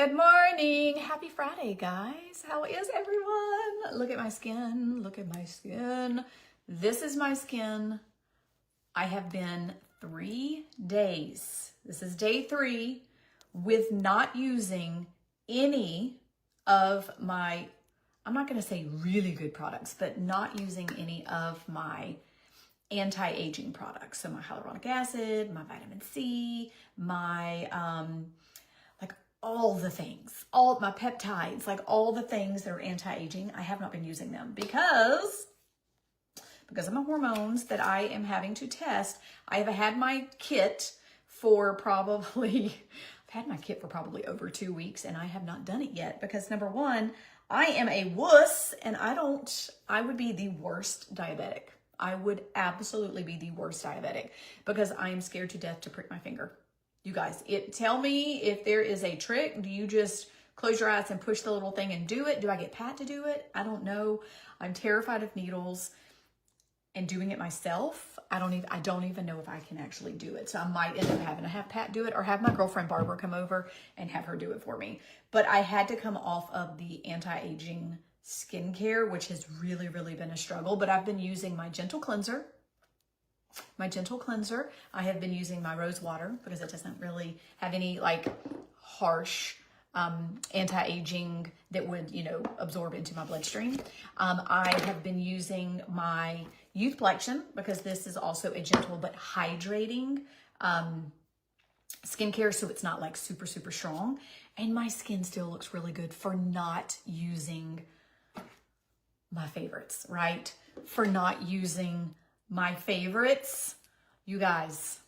Good morning. Happy Friday, guys. How is everyone? Look at my skin. Look at my skin. This is my skin. I have been 3 days. This is day 3 with not using any of my, I'm not going to say really good products, but not using any of my anti-aging products. So my hyaluronic acid, my vitamin C, my, all the things, all my peptides, like all the things that are anti-aging, I have not been using them because of my hormones that I am having to test. I have had my kit for probably over 2 weeks and I have not done it yet because number one, I am a wuss and I would be the worst diabetic. I would absolutely be the worst diabetic because I am scared to death to prick my finger. You guys, tell me if there is a trick. Do you just close your eyes and push the little thing and do it? Do I get Pat to do it? I don't know. I'm terrified of needles and doing it myself. I don't even know if I can actually do it. So I might end up having to have Pat do it or have my girlfriend Barbara come over and have her do it for me. But I had to come off of the anti-aging skincare, which has really, really been a struggle. But I've been using my gentle cleanser. I have been using my rose water because it doesn't really have any like harsh anti-aging that would, absorb into my bloodstream. I have been using my Youth Plexion because this is also a gentle but hydrating skincare, so it's not like super, super strong. And my skin still looks really good for not using my favorites, right? For not using my favorites. You guys,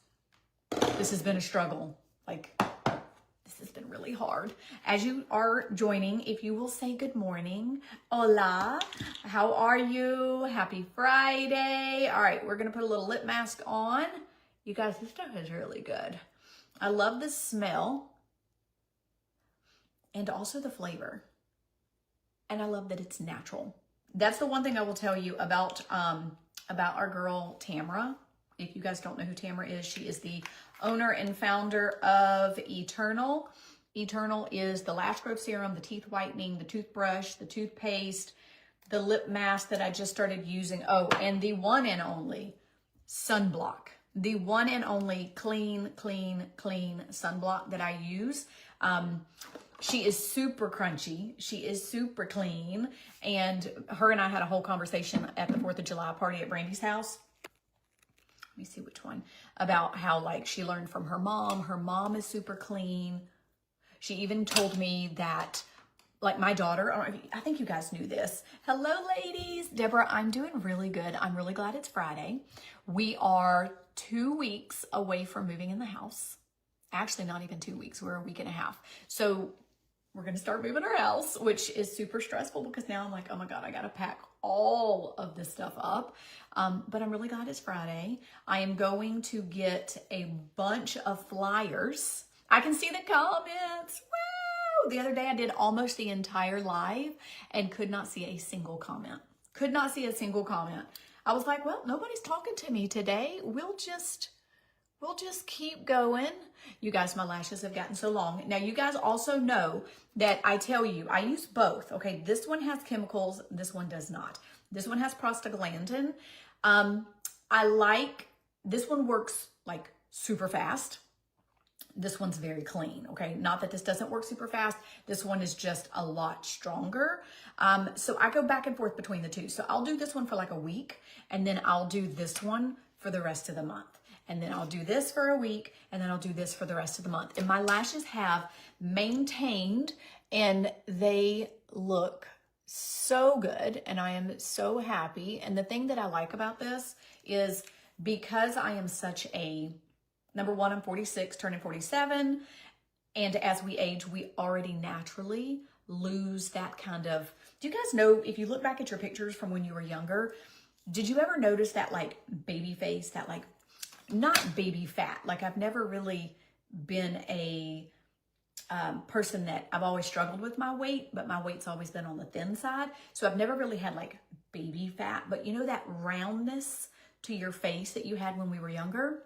this has been a struggle. Like, this has been really hard. As you are joining, if you will say good morning. Hola, how are you? Happy Friday. All right, we're gonna put a little lip mask on. You guys, this stuff is really good. I love the smell and also the flavor. And I love that it's natural. That's the one thing I will tell you about our girl Tamara. If you guys don't know who Tamara is, she is the owner and founder of Eternal. Eternal is the lash growth serum, the teeth whitening, the toothbrush, the toothpaste, the lip mask that I just started using. Oh, and the one and only sunblock. The one and only clean sunblock that I use. She is super crunchy. She is super clean. And her and I had a whole conversation at the 4th of July party at Brandy's house. Let me see which one. About how like she learned from her mom. Her mom is super clean. She even told me that like my daughter, I think you guys knew this. Hello ladies. Deborah, I'm doing really good. I'm really glad it's Friday. We are 2 weeks away from moving in the house. Actually, not even 2 weeks. We're a week and a half. So we're going to start moving our house, which is super stressful because now I'm like, oh my God, I got to pack all of this stuff up. But I'm really glad it's Friday. I am going to get a bunch of flyers. I can see the comments. Woo! The other day I did almost the entire live and could not see a single comment. Could not see a single comment. I was like, well, nobody's talking to me today. We'll just keep going. You guys, my lashes have gotten so long. Now, you guys also know that I tell you, I use both. Okay, this one has chemicals. This one does not. This one has prostaglandin. This one works like super fast. This one's very clean, okay? Not that this doesn't work super fast. This one is just a lot stronger. So I go back and forth between the two. So I'll do this one for like a week, and then I'll do this one for the rest of the month. And then I'll do this for a week, and then I'll do this for the rest of the month. And my lashes have maintained, and they look so good, and I am so happy. And the thing that I like about this is because I am such a, number one, I'm 46, turning 47, and as we age, we already naturally lose that kind of, do you guys know, if you look back at your pictures from when you were younger, did you ever notice that like baby face, that like, not baby fat. Like I've never really been a person that I've always struggled with my weight, but my weight's always been on the thin side. So I've never really had like baby fat, but you know that roundness to your face that you had when we were younger?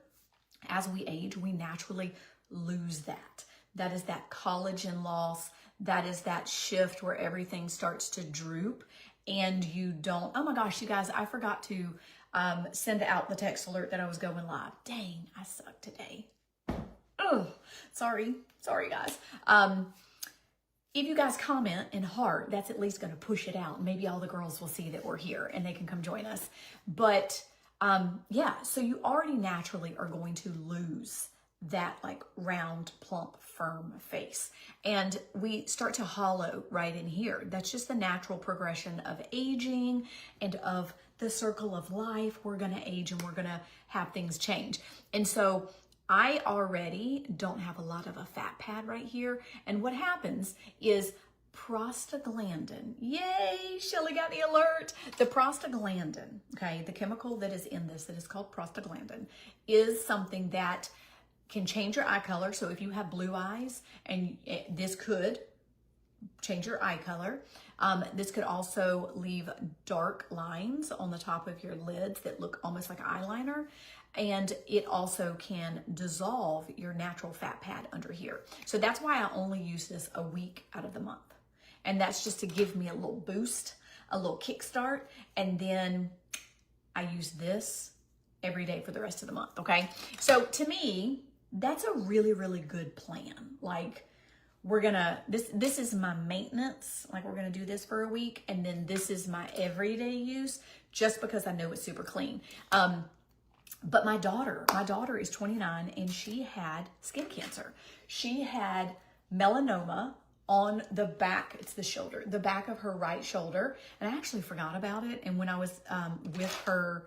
As we age, we naturally lose that. That is that collagen loss. That is that shift where everything starts to droop and you don't, oh my gosh, you guys, I forgot to send out the text alert that I was going live. Dang, I suck today. Oh, sorry guys. If you guys comment and heart, that's at least going to push it out. Maybe all the girls will see that we're here and they can come join us. But yeah, so you already naturally are going to lose that like round, plump, firm face. And we start to hollow right in here. That's just the natural progression of aging and of the circle of life. We're going to age and we're going to have things change. And so I already don't have a lot of a fat pad right here. And what happens is prostaglandin. Yay, Shelly got the alert. The prostaglandin, okay, the chemical that is in this that is called prostaglandin is something that can change your eye color. So if you have blue eyes, and this could change your eye color. This could also leave dark lines on the top of your lids that look almost like eyeliner. And it also can dissolve your natural fat pad under here. So that's why I only use this a week out of the month. And that's just to give me a little boost, a little kickstart. And then I use this every day for the rest of the month, okay? So to me, that's a really, really good plan. Like, we're gonna, this is my maintenance. Like, we're gonna do this for a week, and then this is my everyday use, just because I know it's super clean. But my daughter is 29, and she had skin cancer. She had melanoma on the back, it's the shoulder, the back of her right shoulder. And I actually forgot about it. And when I was with her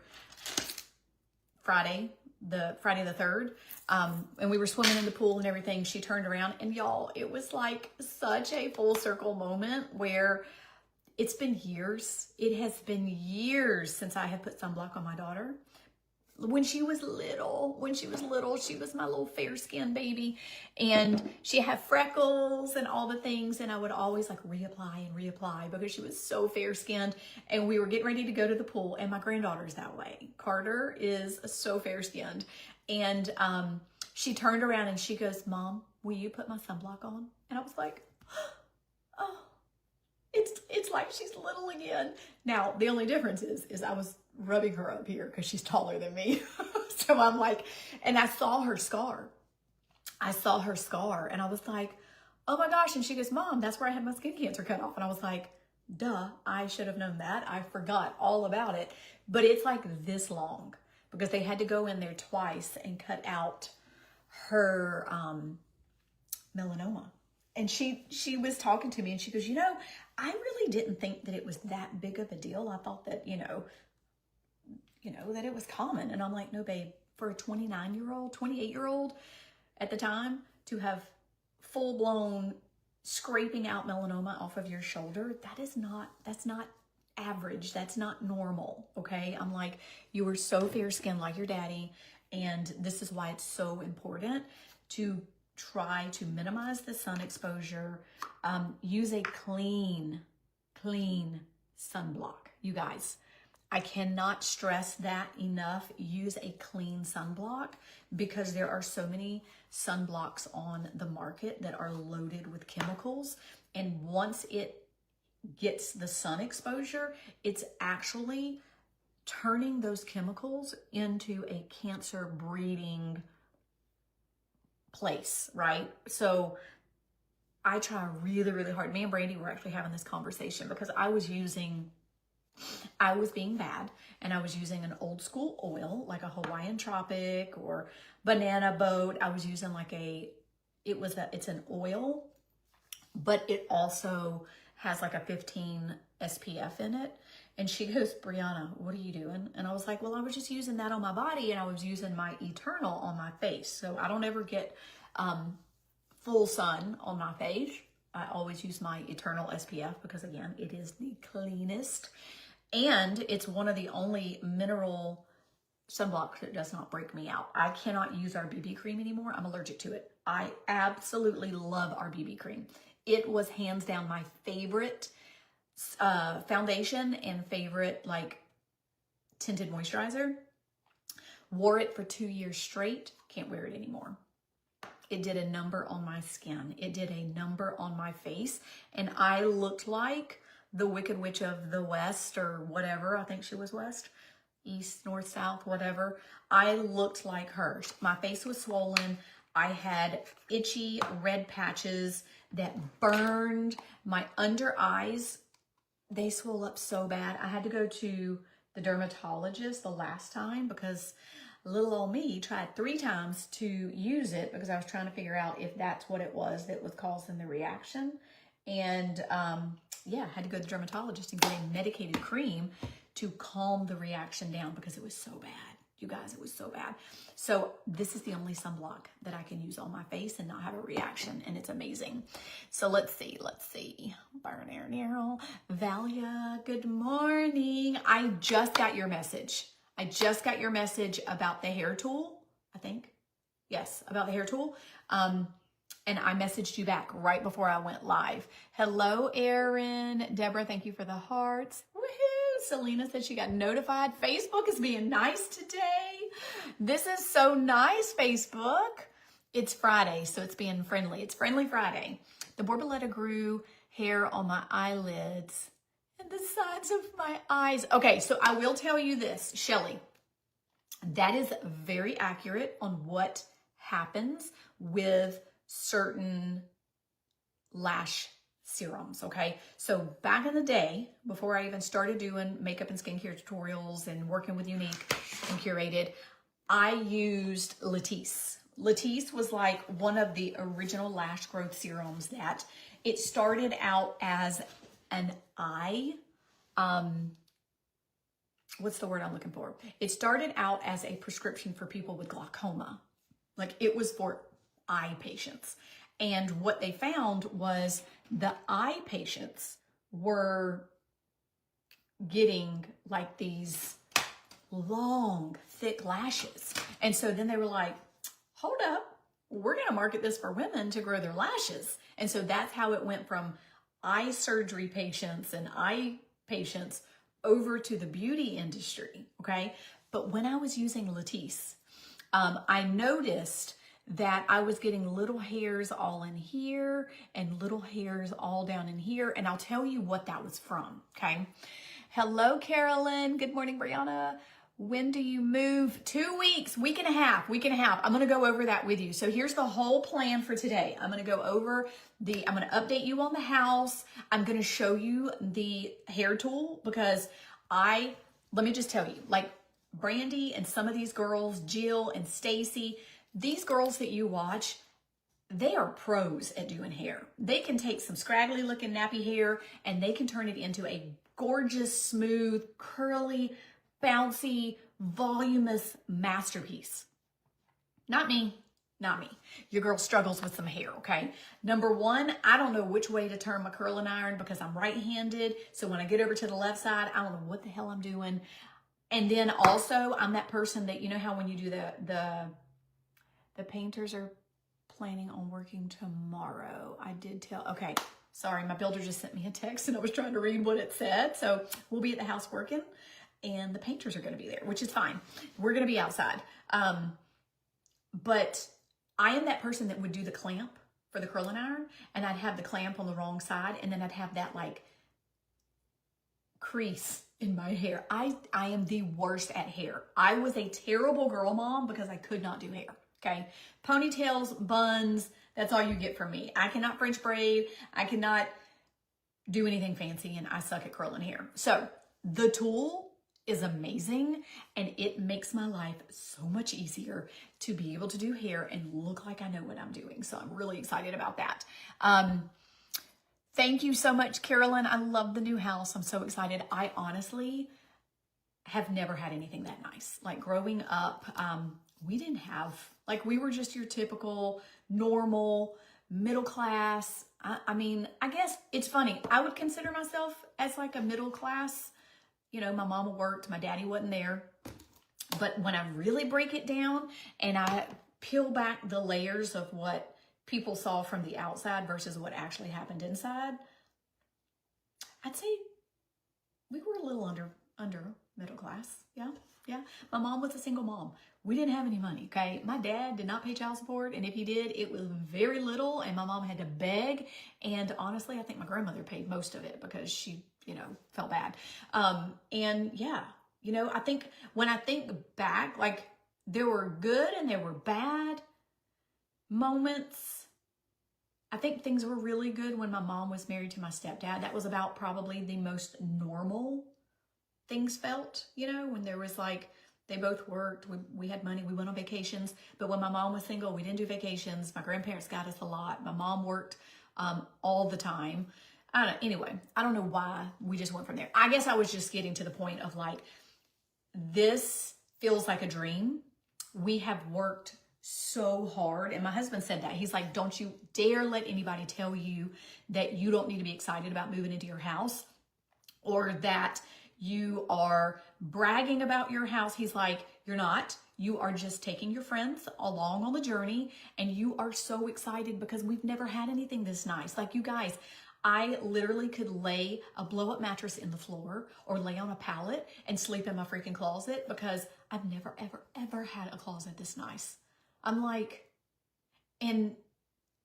Friday the 3rd, and we were swimming in the pool and everything, she turned around, and y'all, it was like such a full circle moment where it's been years. It has been years since I have put sunblock on my daughter. When she was little, she was my little fair skinned baby, and she had freckles and all the things. And I would always like reapply because she was so fair skinned, and we were getting ready to go to the pool, and my granddaughter's that way. Carter is so fair skinned. And she turned around and she goes, "Mom, will you put my sunblock on?" And I was like, oh, it's like she's little again. Now, the only difference is I was rubbing her up here because she's taller than me. So I'm like, and I saw her scar. And I was like, oh my gosh. And she goes, "Mom, that's where I had my skin cancer cut off." And I was like, duh, I should have known that. I forgot all about it. But it's like this long because they had to go in there twice and cut out her melanoma. And she was talking to me, and she goes, I really didn't think that it was that big of a deal. I thought that, that it was common. And I'm like, no, babe, for a 29-year-old, 28-year-old at the time to have full-blown scraping out melanoma off of your shoulder, that's not average. That's not normal, okay? I'm like, you were so fair-skinned like your daddy, and this is why it's so important to try to minimize the sun exposure. Use a clean sunblock. You guys, I cannot stress that enough. Use a clean sunblock because there are so many sunblocks on the market that are loaded with chemicals. And once it gets the sun exposure, it's actually turning those chemicals into a cancer breeding place, right? So I try really, really hard. Me and Brandy were actually having this conversation because I was being bad, and I was using an old school oil, like a Hawaiian Tropic or banana boat. I was using like it's an oil, but it also has like a 15 SPF in it. And she goes, "Brianna, what are you doing?" And I was like, well, I was just using that on my body, and I was using my Eternal on my face. So I don't ever get full sun on my face. I always use my Eternal SPF because, again, it is the cleanest. And it's one of the only mineral sunblocks that does not break me out. I cannot use our BB cream anymore. I'm allergic to it. I absolutely love our BB cream. It was hands down my favorite foundation and favorite like tinted moisturizer. Wore it for 2 years straight. Can't wear it anymore. it did a number on my skin. It did a number on my face. And I looked like the Wicked Witch of the West or whatever. I think she was West, East, North, South, whatever. I looked like her. My face was swollen. I had itchy red patches that burned. My under eyes, they swelled up so bad. I had to go to the dermatologist the last time because little old me tried 3 times to use it because I was trying to figure out if that's what it was that was causing the reaction. And yeah, I had to go to the dermatologist and get a medicated cream to calm the reaction down because it was so bad. You guys, it was so bad. So this is the only sunblock that I can use on my face and not have a reaction, and it's amazing. So let's see. Burn air narrow. Valia, good morning. I just got your message. I just got your message about the hair tool, I think. Yes, about the hair tool. And I messaged you back right before I went live. Hello, Erin. Deborah, thank you for the hearts. Woohoo! Selena said she got notified. Facebook is being nice today. This is so nice, Facebook. It's Friday, so it's being friendly. It's Friendly Friday. The Borboleta grew hair on my eyelids and the sides of my eyes. Okay, so I will tell you this, Shelly. That is very accurate on what happens with certain lash serums, okay? So back in the day, before I even started doing makeup and skincare tutorials and working with Unique and Curated, I used Latisse. Latisse was like one of the original lash growth serums that it started out as an eye, what's the word I'm looking for? It started out as a prescription for people with glaucoma. Like it was for eye patients. And what they found was the eye patients were getting like these long, thick lashes. And so then they were like, hold up, we're going to market this for women to grow their lashes. And so that's how it went from eye surgery patients and eye patients over to the beauty industry, okay? But when I was using Latisse, I noticed that I was getting little hairs all in here and little hairs all down in here. And I'll tell you what that was from, okay? Hello, Carolyn. Good morning, Brianna. When do you move? 2 weeks, week and a half. I'm going to go over that with you. So here's the whole plan for today. I'm going to go over I'm going to update you on the house. I'm going to show you the hair tool because let me just tell you, like Brandy and some of these girls, Jill and Stacy, these girls that you watch, they are pros at doing hair. They can take some scraggly looking nappy hair and they can turn it into a gorgeous, smooth, curly, bouncy, voluminous masterpiece. Not me. Your girl struggles with some hair, okay? Number one, I don't know which way to turn my curling iron because I'm right-handed. So when I get over to the left side, I don't know what the hell I'm doing. And then also, I'm that person that, you know how when you do the painters are planning on working tomorrow. I did tell, okay, sorry, my builder just sent me a text and I was trying to read what it said. So we'll be at the house working and the painters are going to be there, which is fine. We're going to be outside. But I am that person that would do the clamp for the curling iron and I'd have the clamp on the wrong side and then I'd have that like crease in my hair. I am the worst at hair. I was a terrible girl mom because I could not do hair. Okay. Ponytails, buns, that's all you get from me. I cannot French braid. I cannot do anything fancy and I suck at curling hair. So the tool is amazing and it makes my life so much easier to be able to do hair and look like I know what I'm doing. So I'm really excited about that. Thank you so much, Carolyn. I love the new house. I'm so excited. I honestly have never had anything that nice. Like growing up, we didn't have, like we were just your typical, normal, middle class. I mean, I guess it's funny. I would consider myself as like a middle class. You know, my mama worked, my daddy wasn't there. But when I really break it down and I peel back the layers of what people saw from the outside versus what actually happened inside, I'd say we were a little under middle class. Yeah, yeah. My mom was a single mom. We didn't have any money, okay? My dad did not pay child support, and if he did, it was very little, and my mom had to beg. And honestly, I think my grandmother paid most of it because she, you know, felt bad. And yeah, you know, I think when I think back, like there were good and there were bad moments. I think things were really good when my mom was married to my stepdad. That was about probably the most normal things felt, you know, when there was like, they both worked, we had money, we went on vacations. But when my mom was single, we didn't do vacations. My grandparents got us a lot. My mom worked all the time. I don't know. Anyway, I don't know why we just went from there. I guess I was just getting to the point of like, this feels like a dream. We have worked so hard. And my husband said that. He's like, don't you dare let anybody tell you that you don't need to be excited about moving into your house, or that you are bragging about your house. He's like, you're not. You are just taking your friends along on the journey, and you are so excited because we've never had anything this nice. Like, you guys, I literally could lay a blow-up mattress in the floor or lay on a pallet and sleep in my freaking closet because I've never, ever, ever had a closet this nice. I'm like, and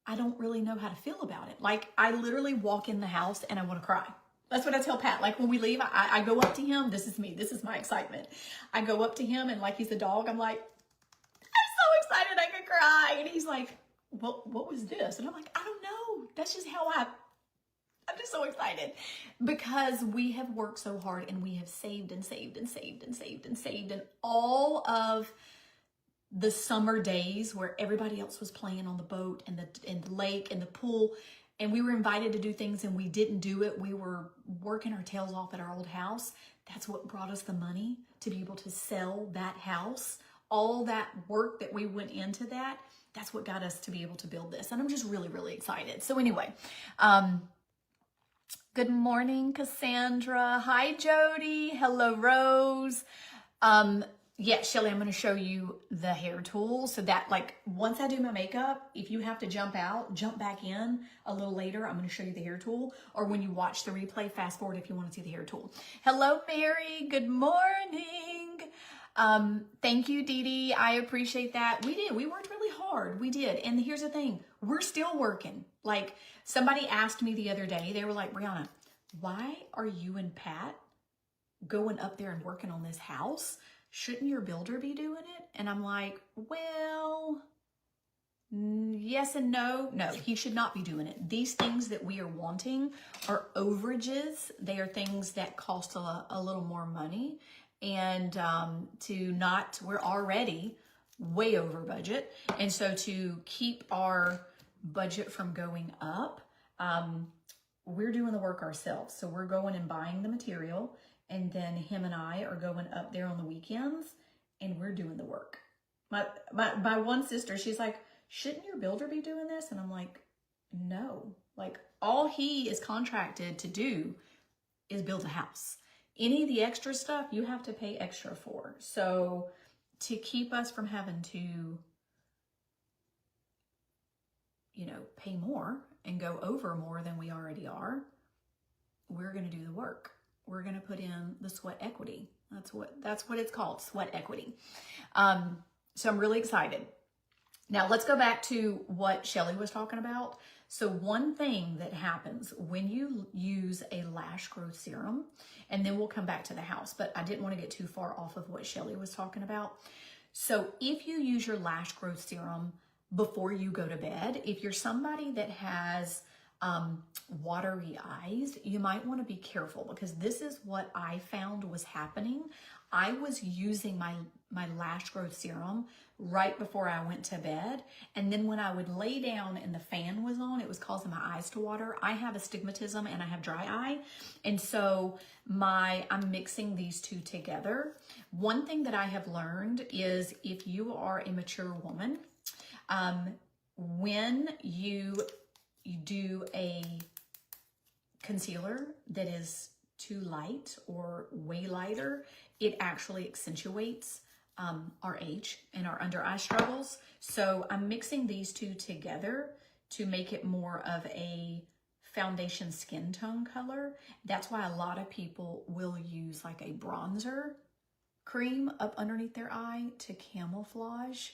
I don't really know how to feel about it. Like, I literally walk in the house and I want to cry. That's what I tell Pat. Like, when we leave, I go up to him. This is me. This is my excitement. I go up to him, and like he's a dog, I'm like, I'm so excited I could cry. And he's like, what was this? And I'm like, I don't know. That's just how I'm just so excited because we have worked so hard, and we have saved and saved and saved and saved and saved. And all of the summer days where everybody else was playing on the boat and the lake and the pool, and we were invited to do things and we didn't do it. We were working our tails off at our old house. That's what brought us the money to be able to sell that house. All that work that we went into that, that's what got us to be able to build this. And I'm just really, really excited. So anyway, good morning, Cassandra. Hi, Jody. Hello, Rose. Yeah, Shelly, I'm going to show you the hair tool so that, like, once I do my makeup, if you have to jump out, jump back in a little later. I'm going to show you the hair tool, or when you watch the replay, fast forward if you want to see the hair tool. Hello, Mary. Good morning. Thank you, Dee Dee. I appreciate that. We did. We worked really hard. We did. And here's the thing. We're still working. Like, somebody asked me the other day, they were like, Brianna, why are you and Pat going up there and working on this house? Shouldn't your builder be doing it? And I'm like, well, yes and no. No, he should not be doing it. These things that we are wanting are overages. They are things that cost a little more money. And we're already way over budget. And so to keep our budget from going up, we're doing the work ourselves. So we're going and buying the material. And then him and I are going up there on the weekends, and we're doing the work. My one sister, she's like, shouldn't your builder be doing this? And I'm like, no. Like, all he is contracted to do is build a house. Any of the extra stuff you have to pay extra for. So to keep us from having to, you know, pay more and go over more than we already are, we're going to do the work. We're going to put in the sweat equity. That's what it's called, sweat equity. So I'm really excited. Now let's go back to what Shelly was talking about. So one thing that happens when you use a lash growth serum, and then we'll come back to the house, but I didn't want to get too far off of what Shelly was talking about. So if you use your lash growth serum before you go to bed, if you're somebody that has watery eyes, you might want to be careful, because this is what I found was happening. I was using my lash growth serum right before I went to bed, and then when I would lay down and the fan was on, it was causing my eyes to water. I have astigmatism and I have dry eye, and so I'm mixing these two together. One thing that I have learned is, if you are a mature woman, when you do a concealer that is too light or way lighter, it actually accentuates our age and our under eye struggles. So I'm mixing these two together to make it more of a foundation skin tone color. That's why a lot of people will use like a bronzer cream up underneath their eye to camouflage.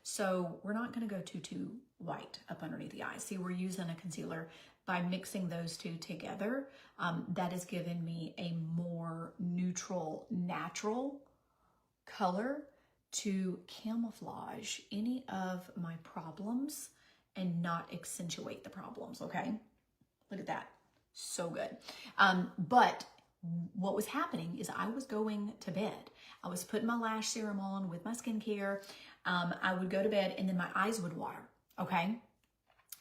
So we're not going to go too white up underneath the eye. See, we're using a concealer. By mixing those two together, that has given me a more neutral, natural color to camouflage any of my problems and not accentuate the problems, okay? Look at that, so good. But what was happening is I was going to bed. I was putting my lash serum on with my skincare. I would go to bed and then my eyes would water, okay?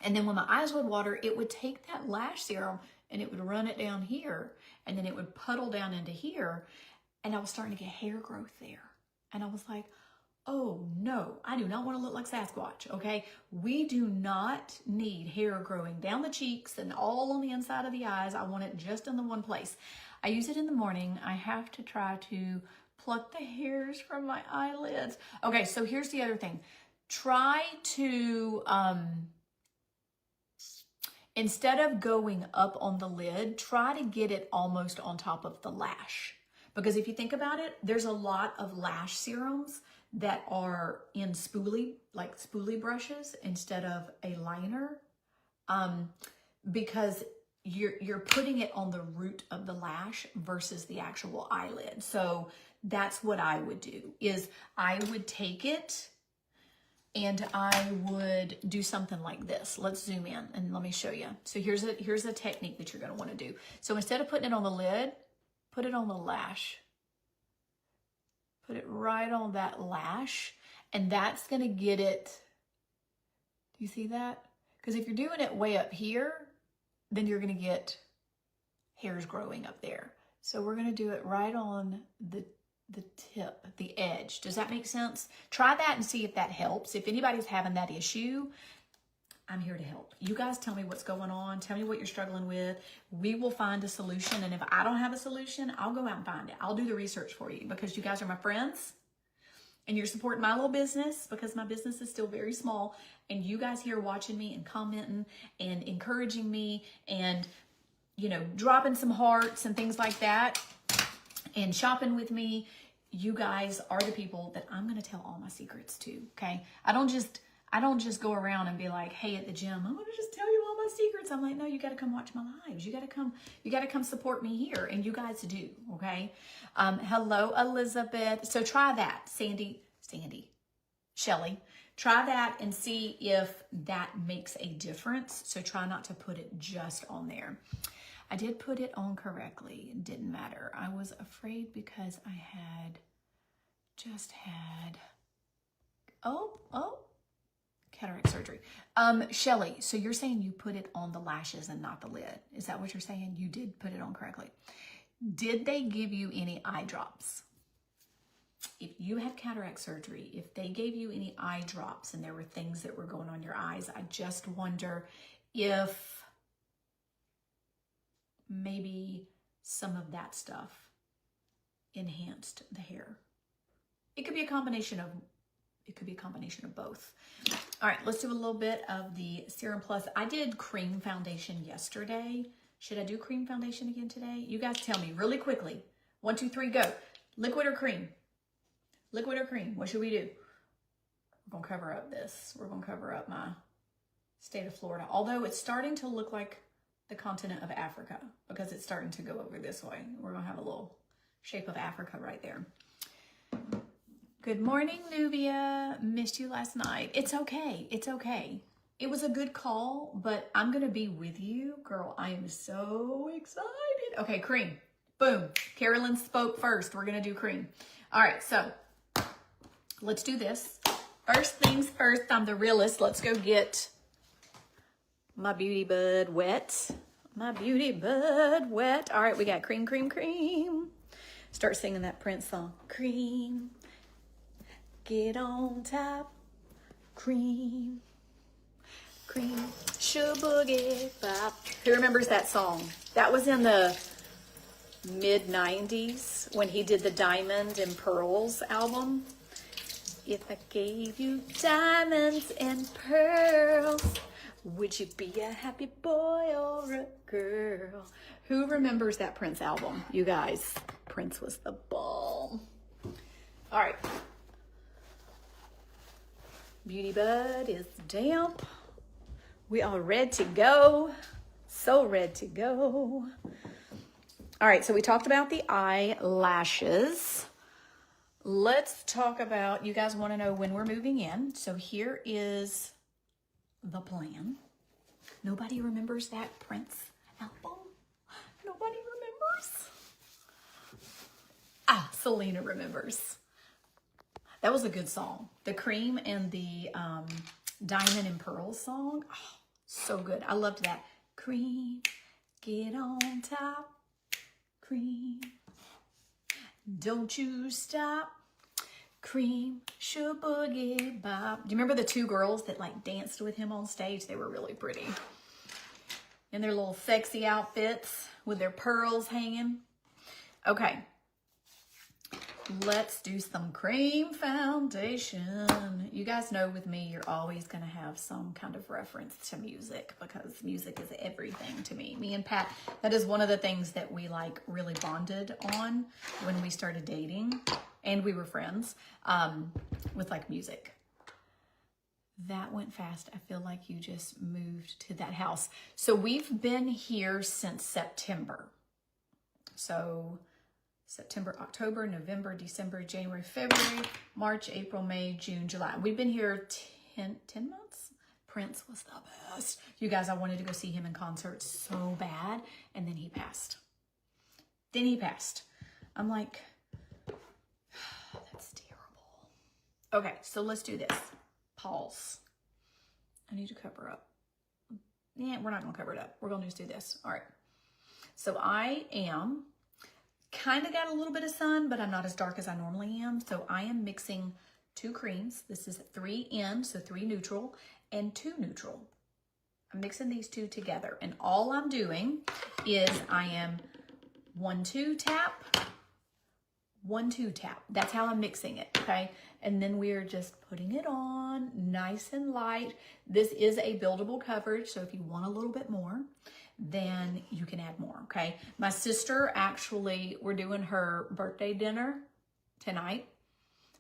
And then when my eyes would water, it would take that lash serum and it would run it down here and then it would puddle down into here. And I was starting to get hair growth there. And I was like, oh no, I do not want to look like Sasquatch, okay? We do not need hair growing down the cheeks and all on the inside of the eyes. I want it just in the one place. I use it in the morning. I have to try to pluck the hairs from my eyelids. Okay, so here's the other thing. Try to, instead of going up on the lid, try to get it almost on top of the lash. Because if you think about it, there's a lot of lash serums that are in spoolie, like spoolie brushes instead of a liner, because you're putting it on the root of the lash versus the actual eyelid. So that's what I would do, is I would take it and I would do something like this. Let's zoom in and let me show you. So here's a technique that you're gonna wanna do. So instead of putting it on the lid, put it on the lash. Put it right on that lash, and that's gonna get it. Do you see that? Because if you're doing it way up here, then you're gonna get hairs growing up there. So we're gonna do it right on the tip, the edge. Does that make sense? Try that and see if that helps. If anybody's having that issue, I'm here to help. You guys tell me what's going on. Tell me what you're struggling with. We will find a solution. And if I don't have a solution, I'll go out and find it. I'll do the research for you because you guys are my friends and you're supporting my little business because my business is still very small. And you guys here watching me and commenting and encouraging me and, you know, dropping some hearts and things like that and shopping with me. You guys are the people that I'm going to tell all my secrets to. Okay. I don't just go around and be like, hey, at the gym, I'm going to just tell you all my secrets. I'm like, no, you got to come watch my lives. You got to come support me here. And you guys do. Okay. Hello, Elizabeth. So try that. Shelly, try that and see if that makes a difference. So try not to put it just on there. I did put it on correctly. It didn't matter. I was afraid because I had just had, cataract surgery. Shelly, so you're saying you put it on the lashes and not the lid. Is that what you're saying? You did put it on correctly. Did they give you any eye drops? If you had cataract surgery, if they gave you any eye drops and there were things that were going on your eyes, I just wonder if maybe some of that stuff enhanced the hair. It could be a combination of both. All right, let's do a little bit of the Serum Plus. I did cream foundation yesterday. Should I do cream foundation again today? You guys tell me really quickly. 1, 2, 3, go. Liquid or cream? Liquid or cream? What should we do? We're gonna cover up this. We're gonna cover up my state of Florida. Although it's starting to look like the continent of Africa because it's starting to go over this way. We're gonna have a little shape of Africa right there. Good morning, Nubia. Missed you last night. It's okay. It's okay. It was a good call, but I'm going to be with you. Girl, I am so excited. Okay, cream. Boom. Carolyn spoke first. We're going to do cream. All right, so let's do this. First things first, I'm the realist. Let's go get my beauty bud wet. My beauty bud wet. All right, we got cream, cream, cream. Start singing that Prince song. Cream. Get on top, cream, cream, boogie bop. Who remembers that song? That was in the mid-90s when he did the Diamond and Pearls album. If I gave you diamonds and pearls, would you be a happy boy or a girl. Who remembers that Prince album? You guys, Prince was the bomb. All right. Beauty Bud is damp. We are ready to go. So ready to go. All right, so we talked about the eyelashes. Let's talk about, you guys want to know when we're moving in. So here is the plan. Nobody remembers that Prince album? Nobody remembers? Ah, Selena remembers. That was a good song. The Cream and the Diamond and Pearl song. Oh, so good. I loved that. Cream, get on top. Cream, don't you stop. Cream, sure boogie bop. Do you remember the two girls that like danced with him on stage? They were really pretty. In their little sexy outfits with their pearls hanging. Okay. Let's do some cream foundation. You guys know with me, you're always going to have some kind of reference to music because music is everything to me. Me and Pat, that is one of the things that we like really bonded on when we started dating and we were friends with like music. That went fast. I feel like you just moved to that house. So we've been here since September. So September, October, November, December, January, February, March, April, May, June, July. We've been here 10 months. Prince was the best. You guys, I wanted to go see him in concert so bad. And then he passed. I'm like, that's terrible. Okay, so let's do this. Pause. I need to cover up. Yeah, we're not going to cover it up. We're going to just do this. All right. So I am kind of got a little bit of sun, but I'm not as dark as I normally am. So I am mixing 2 creams. This is 3 in, so 3 neutral and 2 neutral. I'm mixing these 2 together. And all I'm doing is I am 1-2 tap, 1-2 tap. That's how I'm mixing it, okay? And then we're just putting it on nice and light. This is a buildable coverage, so if you want a little bit more, then you can add more, okay? My sister actually, we're doing her birthday dinner tonight.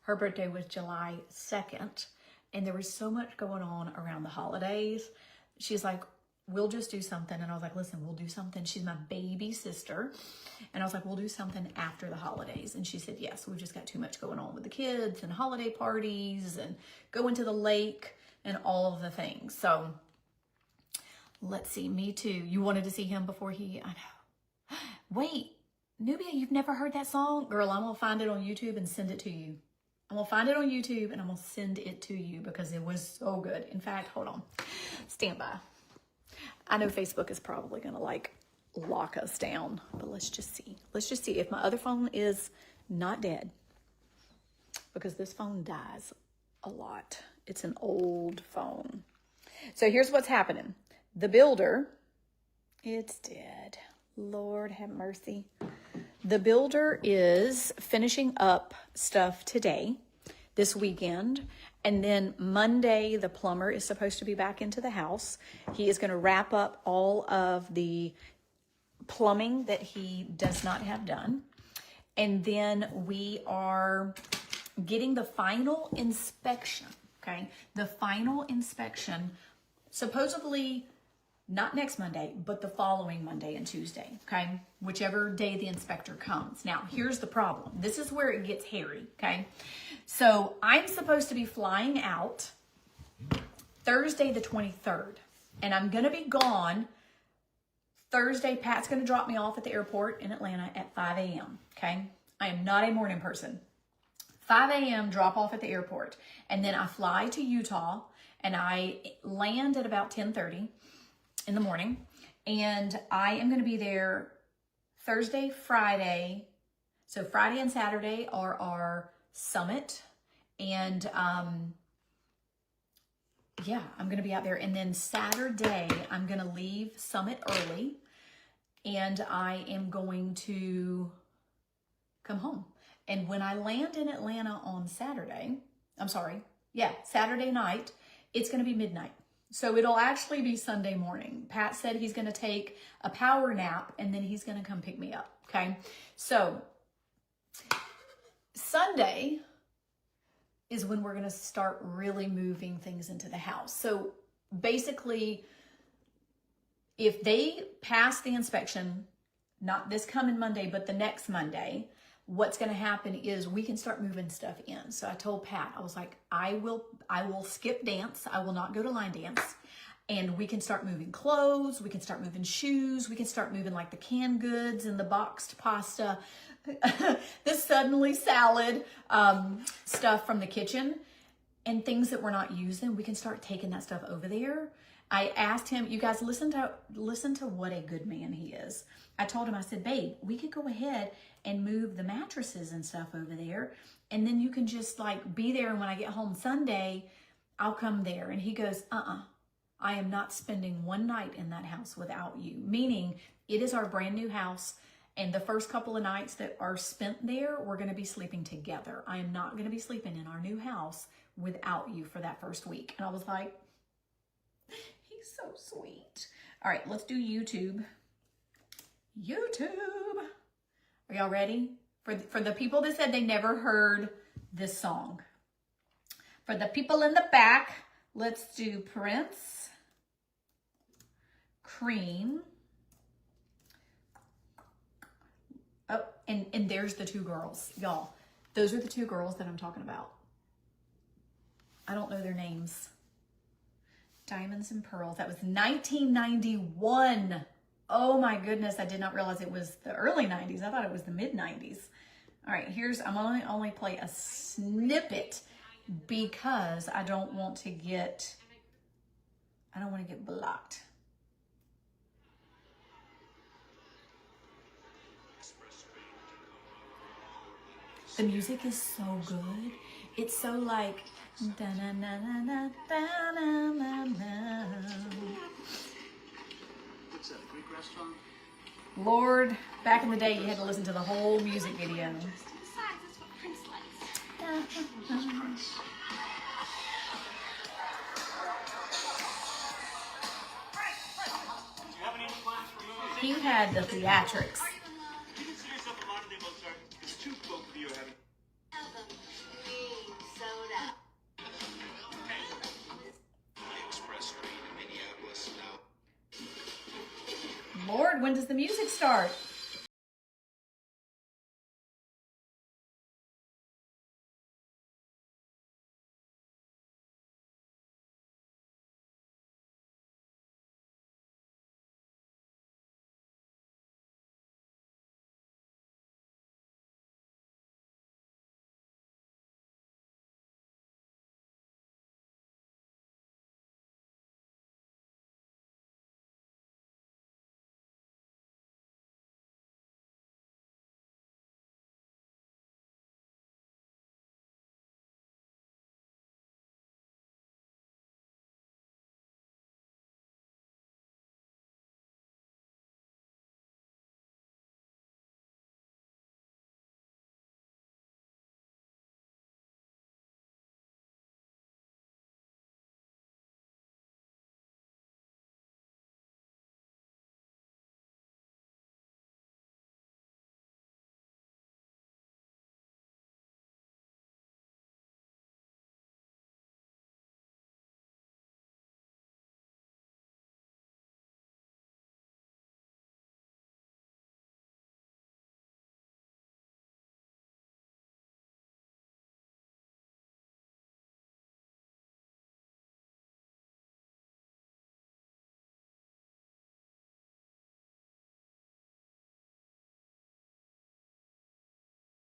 Her birthday was July 2nd, and there was so much going on around the holidays. She's like, we'll just do something. And I was like, listen, we'll do something. She's my baby sister. And I was like, we'll do something after the holidays. And she said, yes, we've just got too much going on with the kids and holiday parties and going to the lake and all of the things. So let's see, me too. You wanted to see him before he, I know. Wait, Nubia, you've never heard that song? Girl, I'm going to find it on YouTube and send it to you. I'm going to find it on YouTube and I'm going to send it to you because it was so good. In fact, hold on. Stand by. I know Facebook is probably going to like lock us down, but let's just see. Let's just see if my other phone is not dead because this phone dies a lot. It's an old phone. So here's what's happening. The builder, it's dead. Lord have mercy. The builder is finishing up stuff today, this weekend. And then Monday, the plumber is supposed to be back into the house. He is going to wrap up all of the plumbing that he does not have done. And then we are getting the final inspection, okay? The final inspection, supposedly not next Monday, but the following Monday and Tuesday, okay? Whichever day the inspector comes. Now, here's the problem. This is where it gets hairy, okay? So I'm supposed to be flying out Thursday the 23rd, and I'm going to be gone Thursday. Pat's going to drop me off at the airport in Atlanta at 5 a.m., okay? I am not a morning person. 5 a.m. drop off at the airport, and then I fly to Utah, and I land at about 10:30 in the morning, and I am going to be there Thursday, Friday. So Friday and Saturday are our summit, and yeah, I'm going to be out there. And then Saturday, I'm going to leave summit early, and I am going to come home. And when I land in Atlanta on Saturday night, it's going to be midnight. So it'll actually be Sunday morning. Pat said he's going to take a power nap and then he's going to come pick me up. Okay. So Sunday is when we're going to start really moving things into the house. So basically, if they pass the inspection, not this coming Monday, but the next Monday, what's going to happen is we can start moving stuff in. So I told Pat, I was like, I will skip dance. I will not go to line dance. And we can start moving clothes. We can start moving shoes. We can start moving like the canned goods and the boxed pasta, the suddenly salad stuff from the kitchen and things that we're not using. We can start taking that stuff over there. I asked him, you guys listen to what a good man he is. I told him, I said, babe, we could go ahead and move the mattresses and stuff over there. And then you can just like be there. And when I get home Sunday, I'll come there. And he goes, I am not spending one night in that house without you. Meaning it is our brand new house. And the first couple of nights that are spent there, we're going to be sleeping together. I am not going to be sleeping in our new house without you for that first week. And I was like, he's so sweet. All right, let's do YouTube. Are y'all ready? For the people that said they never heard this song. For the people in the back, let's do Prince, Cream. Oh, and there's the two girls, y'all. Those are the two girls that I'm talking about. I don't know their names. Diamonds and Pearls. That was 1991. Oh my goodness, I did not realize it was the early 90s. I thought it was the mid 90s. All right, I'm only play a snippet because I don't want to get blocked. The music is so good. It's so like What's that, a Greek restaurant? Lord, back in the day, you had to listen to the whole music video. Besides, that's what Prince likes. He had the theatrics. You consider yourself a modern day Mozart? It's too both of you are having. Lord, when does the music start?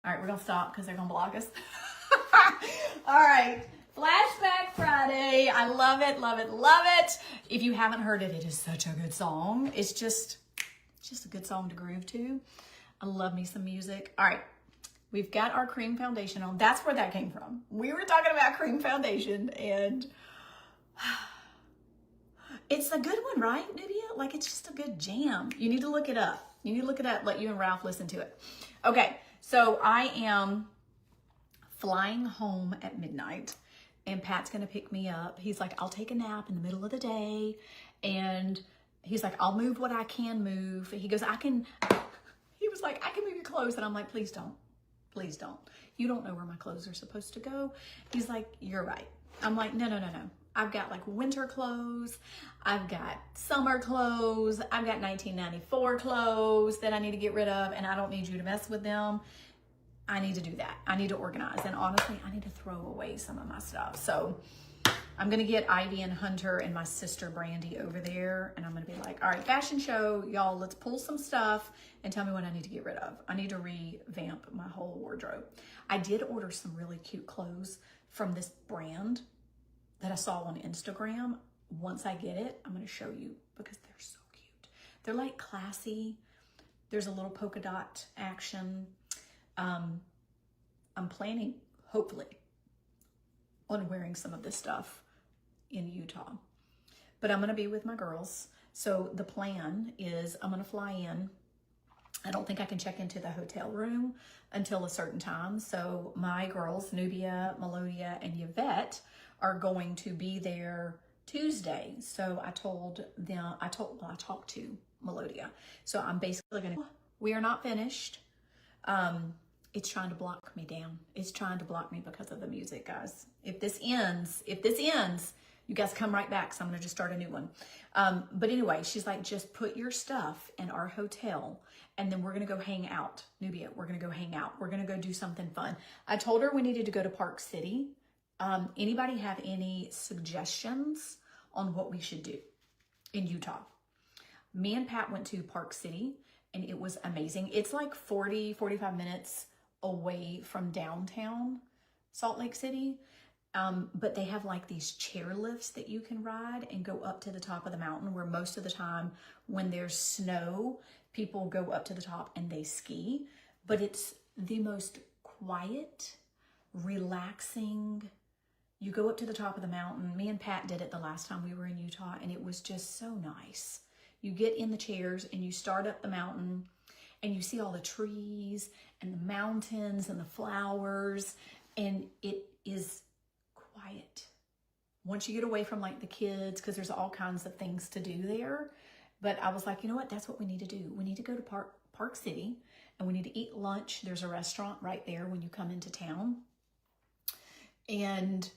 All right, we're gonna stop because they're gonna block us. All right, Flashback Friday. I love it, love it, love it. If you haven't heard it, it is such a good song. It's just a good song to groove to. I love me some music. All right, we've got our cream foundation on. That's where that came from. We were talking about cream foundation and it's a good one, right, Nubia? Like, it's just a good jam. You need to look it up. You need to look it up, let you and Ralph listen to it. Okay, so I am flying home at midnight. and Pat's gonna pick me up. He's like, I'll take a nap in the middle of the day. And he's like, I'll move what I can move. He goes, he was like, I can move your clothes. And I'm like, please don't. Please don't. You don't know where my clothes are supposed to go. He's like, you're right. I'm like, no. I've got like winter clothes. I've got summer clothes. I've got 1994 clothes that I need to get rid of, and I don't need you to mess with them. I need to do that. I need to organize. And honestly, I need to throw away some of my stuff. So I'm going to get Ivy and Hunter and my sister Brandy over there. And I'm going to be like, all right, fashion show, y'all, let's pull some stuff and tell me what I need to get rid of. I need to revamp my whole wardrobe. I did order some really cute clothes from this brand that I saw on Instagram. Once I get it, I'm going to show you because they're so cute. They're like classy. There's a little polka dot action. I'm planning, hopefully, on wearing some of this stuff in Utah. But I'm going to be with my girls. So the plan is I'm going to fly in. I don't think I can check into the hotel room until a certain time. So my girls, Nubia, Melodia, and Yvette, are going to be there Tuesday. So I talked to Melodia. So I'm basically going to, we are not finished. It's trying to block me down. It's trying to block me because of the music, guys. If this ends, you guys come right back. So I'm going to just start a new one. But anyway, she's like, just put your stuff in our hotel and then we're going to go hang out. Nubia, we're going to go hang out. We're going to go do something fun. I told her we needed to go to Park City. Anybody have any suggestions on what we should do in Utah? Me and Pat went to Park City and it was amazing. It's like 45 minutes away from downtown Salt Lake City. But they have like these chair lifts that you can ride and go up to the top of the mountain, where most of the time when there's snow, people go up to the top and they ski. But it's the most quiet, relaxing. You go up to the top of the mountain. Me and Pat did it the last time we were in Utah and it was just so nice. You get in the chairs and you start up the mountain and you see all the trees and the mountains and the flowers, and it is quiet. Once you get away from like the kids, because there's all kinds of things to do there. But I was like, you know what? That's what we need to do. We need to go to Park City and we need to eat lunch. There's a restaurant right there when you come into town. And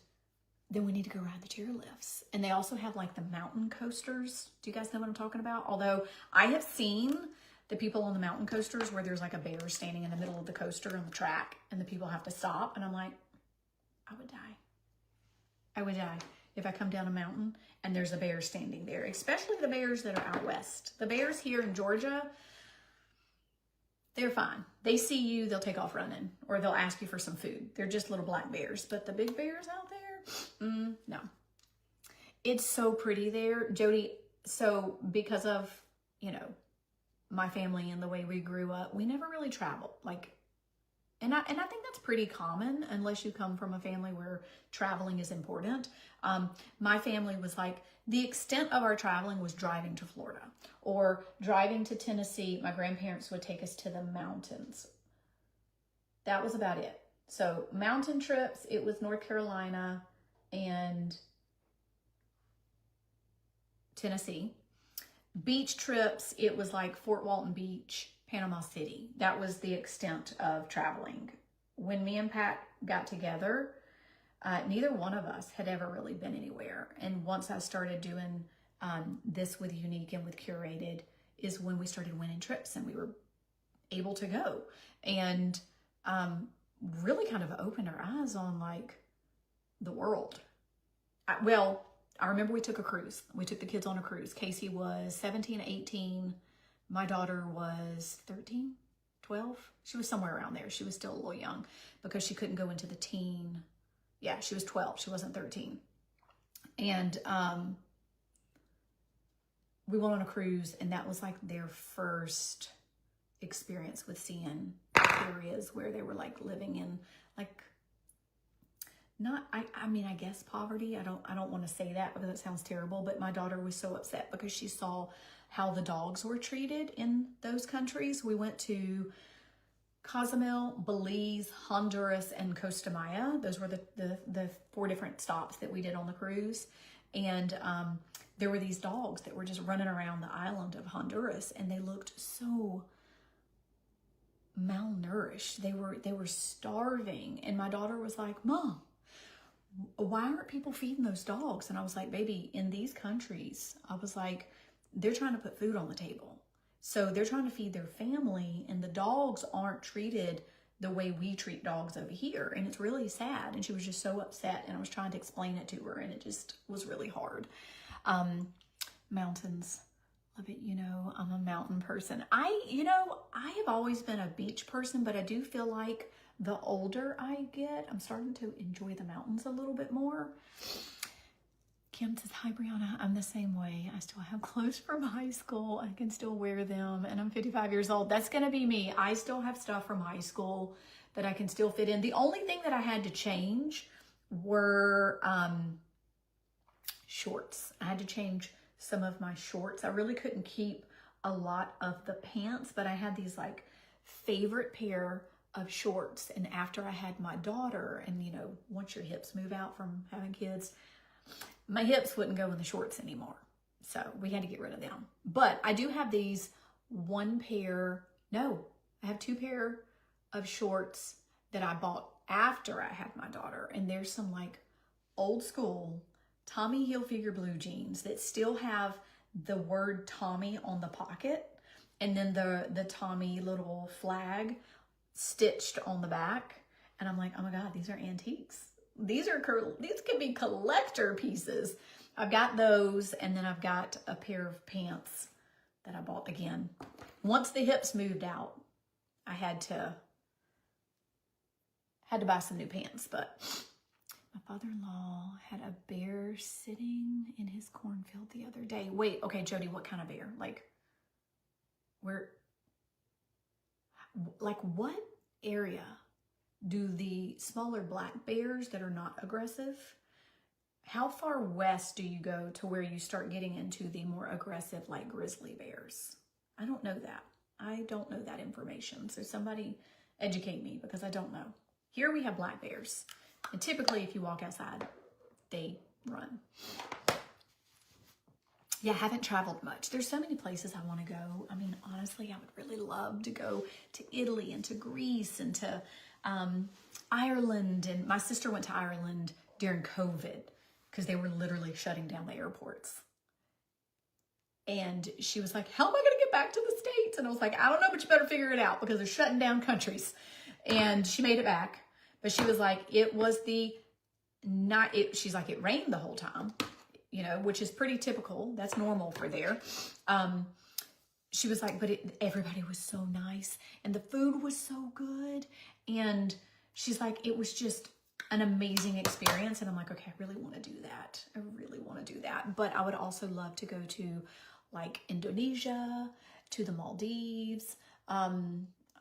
then we need to go ride the chair lifts. And they also have like the mountain coasters. Do you guys know what I'm talking about? Although I have seen the people on the mountain coasters where there's like a bear standing in the middle of the coaster on the track and the people have to stop. And I'm like, I would die. I would die if I come down a mountain and there's a bear standing there, especially the bears that are out west. The bears here in Georgia, they're fine. They see you, they'll take off running, or they'll ask you for some food. They're just little black bears. But the big bears out there, no. It's so pretty there, Jody. So because of, you know, my family and the way we grew up, we never really traveled. And I think that's pretty common unless you come from a family where traveling is important. My family was like, the extent of our traveling was driving to Florida or driving to Tennessee. My grandparents would take us to the mountains. That was about it. So mountain trips, it was North Carolina and Tennessee. Beach trips, it was like Fort Walton Beach, Panama City. That was the extent of traveling. When me and Pat got together, neither one of us had ever really been anywhere. And once I started doing this with Unique and with Curated is when we started winning trips and we were able to go. And really kind of opened our eyes on like the world. I remember we took a cruise. We took the kids on a cruise. Casey was 17, 18. My daughter was 13, 12. She was somewhere around there. She was still a little young because she couldn't go into the teen. Yeah, she was 12. She wasn't 13. And we went on a cruise, and that was like their first experience with seeing areas where they were like living in like, I guess poverty. I don't want to say that because it sounds terrible, but my daughter was so upset because she saw how the dogs were treated in those countries. We went to Cozumel, Belize, Honduras, and Costa Maya. Those were the 4 different stops that we did on the cruise. And there were these dogs that were just running around the island of Honduras, and they looked so malnourished. They were starving. And my daughter was like, Mom, why aren't people feeding those dogs? And I was like, baby, in these countries, I was like, they're trying to put food on the table. So they're trying to feed their family, and the dogs aren't treated the way we treat dogs over here. And it's really sad. And she was just so upset, and I was trying to explain it to her, and it just was really hard. Mountains. Love it. You know, I'm a mountain person. I have always been a beach person, but I do feel like the older I get, I'm starting to enjoy the mountains a little bit more. Kim says, hi, Brianna. I'm the same way. I still have clothes from high school. I can still wear them, and I'm 55 years old. That's going to be me. I still have stuff from high school that I can still fit in. The only thing that I had to change were shorts. I had to change some of my shorts. I really couldn't keep a lot of the pants, but I had these like favorite pair of shorts. And after I had my daughter, and you know, once your hips move out from having kids, my hips wouldn't go in the shorts anymore. So we had to get rid of them. But I do have these I have 2 pair of shorts that I bought after I had my daughter. And there's some like old school Tommy Hilfiger blue jeans that still have the word Tommy on the pocket, and then the Tommy little flag stitched on the back. And I'm like, oh my God, these are antiques. These could be collector pieces. I've got those, and then I've got a pair of pants that I bought again. Once the hips moved out, I had to buy some new pants, but my father-in-law had a bear sitting in his cornfield the other day. Wait, okay, Jody, what kind of bear? Like what area do the smaller black bears that are not aggressive, how far west do you go to where you start getting into the more aggressive, like grizzly bears? I don't know that. I don't know that information. So somebody educate me, because I don't know. Here we have black bears. And typically if you walk outside, they run. Yeah, I haven't traveled much. There's so many places I want to go. I mean, honestly, I would really love to go to Italy and to Greece and to Ireland. And my sister went to Ireland during COVID because they were literally shutting down the airports. And she was like, how am I going to get back to the States? And I was like, I don't know, but you better figure it out because they're shutting down countries. And she made it back. But she was like, she's like, it rained the whole time, you know, which is pretty typical. That's normal for there. She was like, but everybody was so nice and the food was so good. And she's like, it was just an amazing experience. And I'm like, okay, I really want to do that. I really want to do that. But I would also love to go to like Indonesia, to the Maldives.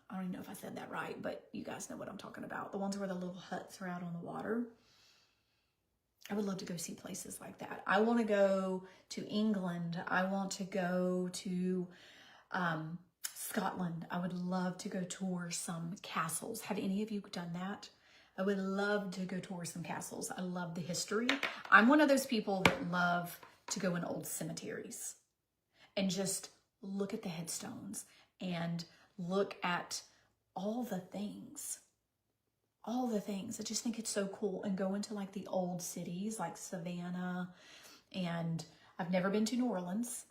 I don't even know if I said that right, but you guys know what I'm talking about. The ones where the little huts are out on the water. I would love to go see places like that. I want to go to England. I want to go to Scotland. I would love to go tour some castles. Have any of you done that? I would love to go tour some castles. I love the history. I'm one of those people that love to go in old cemeteries and just look at the headstones and look at all the things. I just think it's so cool. And go into like the old cities like Savannah. And I've never been to New Orleans,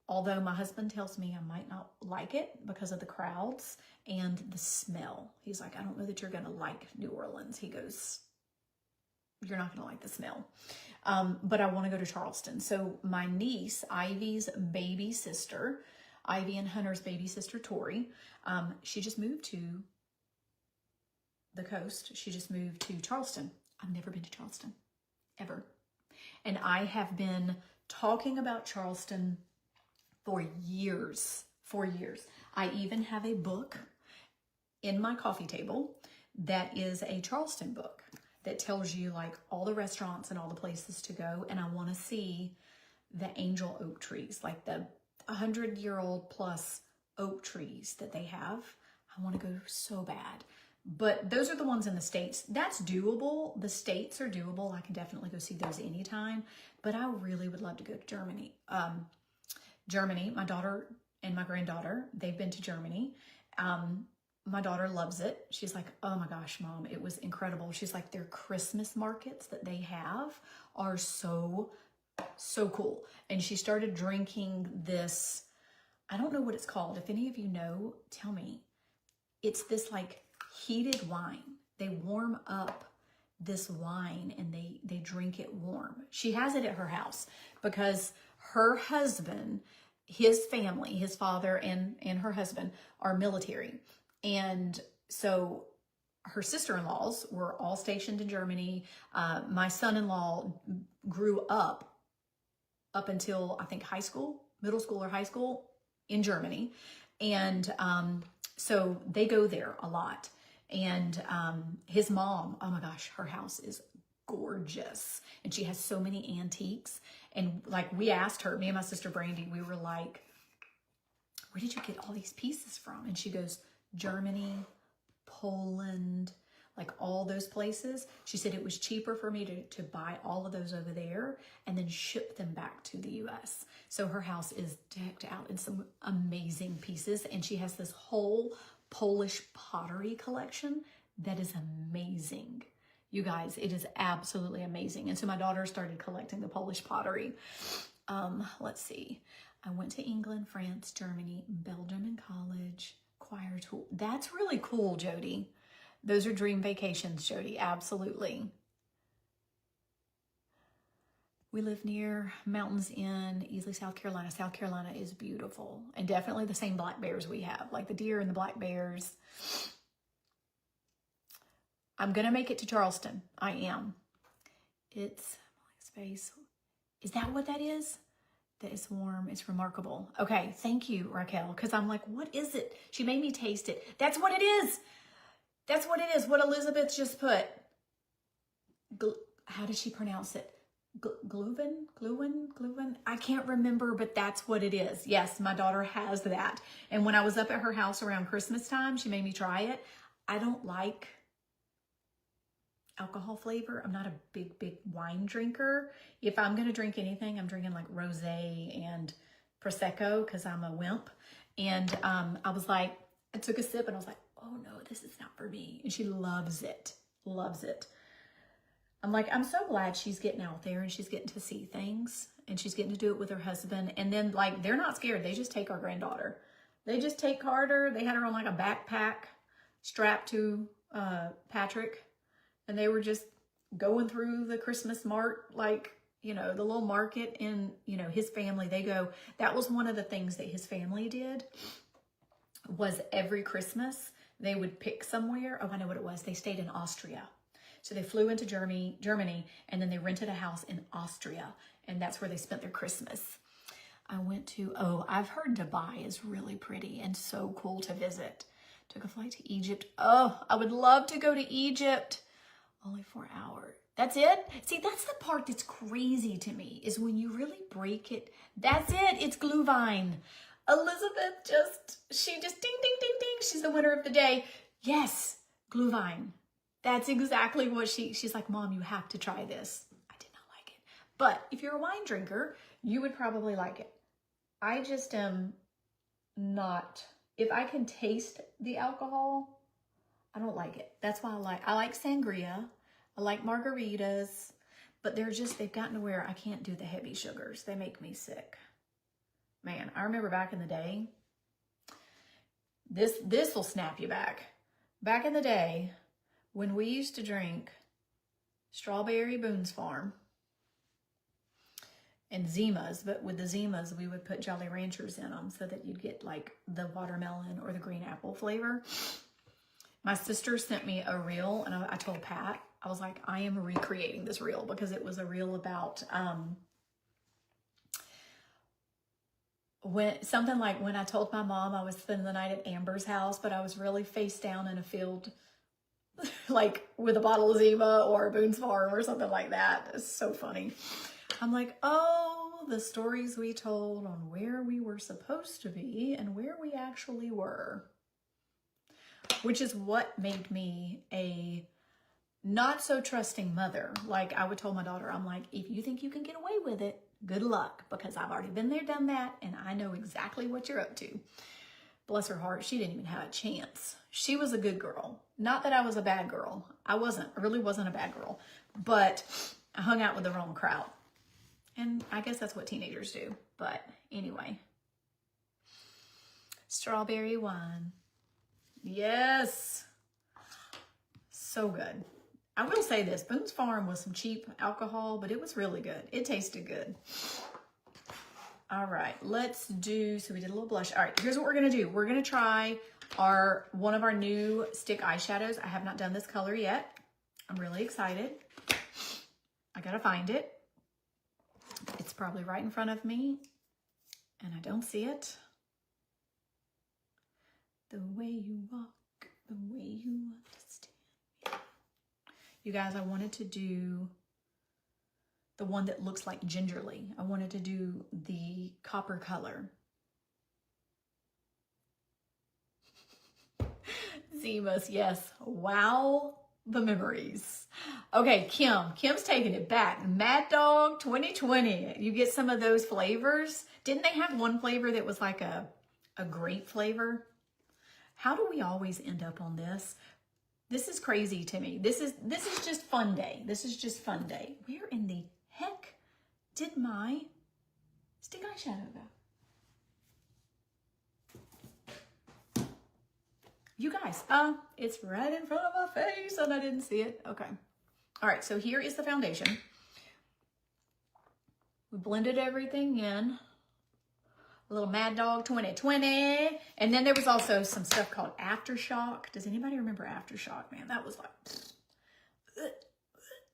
although my husband tells me I might not like it because of the crowds and the smell. He's like, I don't know that you're going to like New Orleans. He goes, you're not going to like the smell. But I want to go to Charleston. So my niece, Ivy's baby sister, Ivy and Hunter's baby sister, Tori, she just moved to the coast. She just moved to Charleston. I've never been to Charleston, ever. And I have been talking about Charleston for years. I even have a book in my coffee table that is a Charleston book that tells you like all the restaurants and all the places to go. And I want to see the angel oak trees, like the 100-year-old plus oak trees that they have. I want to go so bad. But those are the ones in the States. That's doable. The States are doable. I can definitely go see those anytime. But I really would love to go to Germany. Germany, my daughter and my granddaughter, they've been to Germany. My daughter loves it. She's like, oh my gosh, Mom, it was incredible. She's like, their Christmas markets that they have are so cool. And she started drinking this, I don't know what it's called. If any of you know, tell me. It's this like heated wine. They warm up this wine and they drink it warm. She has it at her house because her husband, his family, his father and her husband are military. And so her sister-in-laws were all stationed in Germany. My son-in-law grew up until I think high school, middle school or high school in Germany. And so they go there a lot. And his mom, oh my gosh, her house is gorgeous. And she has so many antiques. And like we asked her, me and my sister Brandy, we were like, where did you get all these pieces from? And she goes, Germany, Poland, like all those places. She said it was cheaper for me to buy all of those over there and then ship them back to the US. So her house is decked out in some amazing pieces. And she has this whole Polish pottery collection that is amazing. You guys, it is absolutely amazing. And so my daughter started collecting the Polish pottery. Let's see. I went to England, France, Germany, Belgium in college, choir tour. That's really cool, Jody. Those are dream vacations, Jody. Absolutely. We live near mountains in Easley, South Carolina. South Carolina is beautiful. And definitely the same black bears we have, like the deer and the black bears. I'm going to make it to Charleston. I am. It's space. Is that what that is? That is warm. It's remarkable. Okay. Thank you, Raquel. Because I'm like, what is it? She made me taste it. That's what it is. That's what it is. What Elizabeth just put. How did she pronounce it? Glühwein? I can't remember, but that's what it is. Yes, my daughter has that. And when I was up at her house around Christmas time, she made me try it. I don't like alcohol flavor. I'm not a big wine drinker. If I'm going to drink anything, I'm drinking like rosé and Prosecco because I'm a wimp. And I was like, I took a sip and I was like, oh no, this is not for me. And she loves it. Loves it. I'm like, I'm so glad she's getting out there and she's getting to see things and she's getting to do it with her husband. And then like, they're not scared. They just take our granddaughter. They just take Carter. They had her on like a backpack strapped to Patrick. And they were just going through the Christmas mart, like, you know, the little market in, you know, his family, they go, that was one of the things that his family did was every Christmas, they would pick somewhere. Oh, I know what it was. They stayed in Austria. So they flew into Germany, and then they rented a house in Austria, and that's where they spent their Christmas. I went to, I've heard Dubai is really pretty and so cool to visit. Took a flight to Egypt. Oh, I would love to go to Egypt. Only 4 hours. That's it? See, that's the part that's crazy to me, is when you really break it. That's it. It's Glühwein. Elizabeth she just ding, ding, ding, ding. She's the winner of the day. Yes, Glühwein. That's exactly what she's like, Mom, you have to try this. I did not like it. But if you're a wine drinker, you would probably like it. I just am not, if I can taste the alcohol, I don't like it. That's why I like sangria. I like margaritas, but they've gotten to where I can't do the heavy sugars. They make me sick. Man, I remember back in the day, this will snap you back. Back in the day, when we used to drink Strawberry Boone's Farm and Zimas, but with the Zimas, we would put Jolly Ranchers in them so that you'd get like the watermelon or the green apple flavor. My sister sent me a reel, and I told Pat, I was like, I am recreating this reel because it was a reel about something like when I told my mom I was spending the night at Amber's house, but I was really face down in a field like with a bottle of Zima or Boone's Farm or something like that. It's so funny. I'm like, oh, the stories we told on where we were supposed to be and where we actually were. which is what made me a not so trusting mother. Like I would tell my daughter, I'm like, if you think you can get away with it, good luck, because I've already been there, done that, and I know exactly what you're up to. Bless her heart, she didn't even have a chance. She was a good girl. Not that I was a bad girl. I really wasn't a bad girl, but I hung out with the wrong crowd. And I guess that's what teenagers do. But anyway, strawberry wine. Yes. So good. I will say this, Boone's Farm was some cheap alcohol, but it was really good. It tasted good. All right, let's do, so we did a little blush. All right, here's what we're gonna do. We're gonna try one of our new stick eyeshadows. I have not done this color yet. I'm really excited. I gotta find it. It's probably right in front of me and I don't see it. The way you walk, the way you understand. You guys, I wanted to do the one that looks like gingerly. I wanted to do the copper color. Zimas, yes. Wow, the memories. Okay, Kim's taking it back. Mad Dog 2020. You get some of those flavors. Didn't they have one flavor that was like a grape flavor? How do we always end up on this? This is crazy to me. This is just fun day. This is just fun day. Where in the heck did my stick eyeshadow go? You guys, it's right in front of my face and I didn't see it. Okay. All right, so here is the foundation. We blended everything in. A little Mad Dog 2020. And then there was also some stuff called Aftershock. Does anybody remember Aftershock? Man, that was like,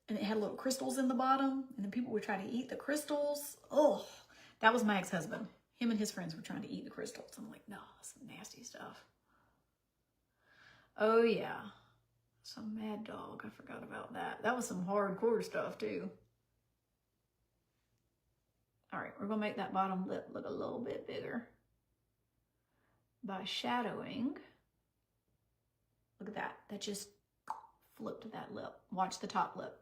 and it had little crystals in the bottom. And then people would try to eat the crystals. Oh, that was my ex-husband. Him and his friends were trying to eat the crystals. I'm like, no, that's some nasty stuff. Oh yeah, some Mad Dog. I forgot about that. That was some hardcore stuff too. All right, we're gonna make that bottom lip look a little bit bigger by shadowing. Look at that. That just flipped that lip. Watch the top lip.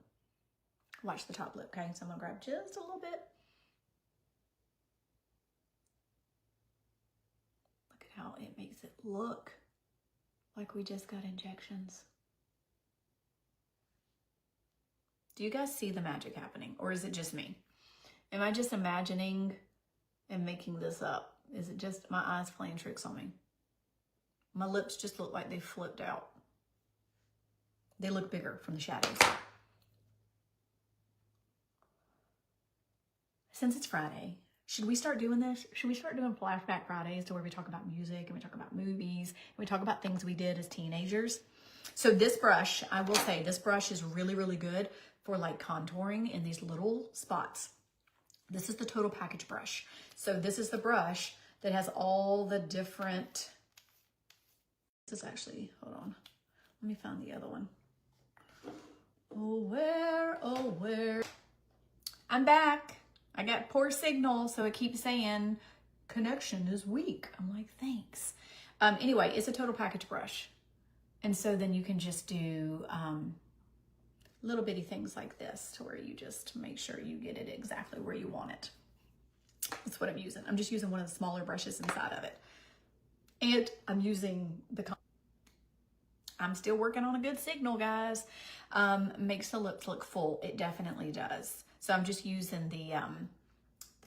Watch the top lip, okay? So I'm gonna grab just a little bit. Look at how it makes it look like we just got injections. Do you guys see the magic happening, or is it just me? Am I just imagining and making this up? Is it just my eyes playing tricks on me? My lips just look like they flipped out. They look bigger from the shadows. Since it's Friday, should we start doing this? Should we start doing Flashback Fridays to where we talk about music and we talk about movies and we talk about things we did as teenagers? So this brush, I will say, this brush is really, really good for like contouring in these little spots. This is the Total Package brush. So this is the brush that has all the different, this is actually, hold on. Let me find the other one. Oh, where? I'm back. I got poor signal, so it keeps saying connection is weak. I'm like, thanks. Anyway, it's a Total Package brush. And so then you can just do little bitty things like this to where you just make sure you get it exactly where you want it. That's what I'm using. I'm just using one of the smaller brushes inside of it. And I'm using I'm still working on a good signal, guys. Makes the lips look full. It definitely does. So I'm just using the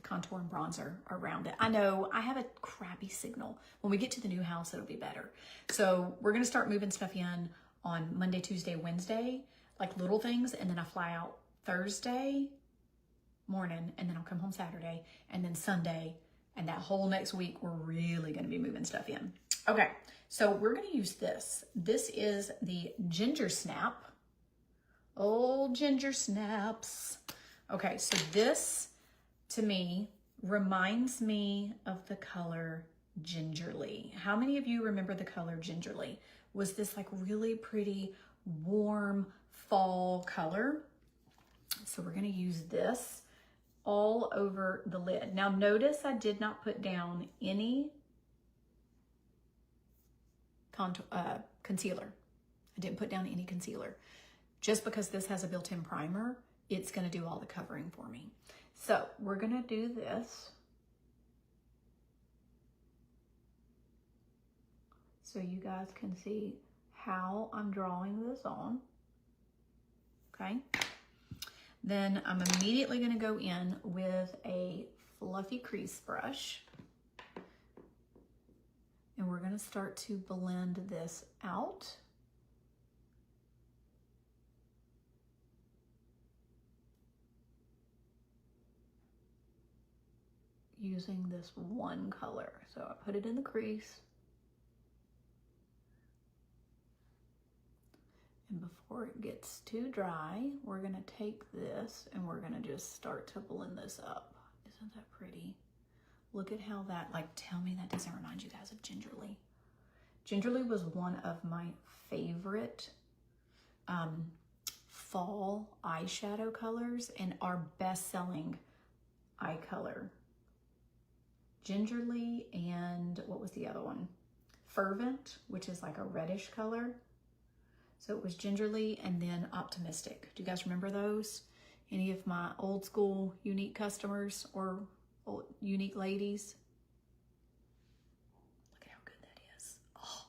contour and bronzer around it. I know I have a crappy signal. When we get to the new house, it'll be better. So we're gonna start moving stuff in on Monday, Tuesday, Wednesday, like little things, and then I fly out Thursday morning, and then I'll come home Saturday, and then Sunday, and that whole next week, we're really gonna be moving stuff in. Okay, so we're gonna use this. This is the Ginger Snap. Old Ginger Snaps. Okay, so this, to me, reminds me of the color Gingerly. How many of you remember the color Gingerly? Was this like really pretty, warm, fall color? So we're gonna use this all over the lid. Now notice I did not put down any concealer. I didn't put down any concealer. Just because this has a built-in primer, it's going to do all the covering for me. So we're going to do this. So you guys can see how I'm drawing this on. Okay. Then I'm immediately going to go in with a fluffy crease brush. And we're going to start to blend this out. Using this one color. So I put it in the crease. And before it gets too dry, we're gonna take this and we're gonna just start to blend this up. Isn't that pretty? Look at how that, like, tell me that doesn't remind you guys of Gingerly. Gingerly was one of my favorite fall eyeshadow colors and our best-selling eye color. Gingerly and what was the other one? Fervent, which is like a reddish color. So it was Gingerly and then Optimistic. Do you guys remember those? Any of my old school unique customers or old, unique ladies? Look at how good that is. Oh,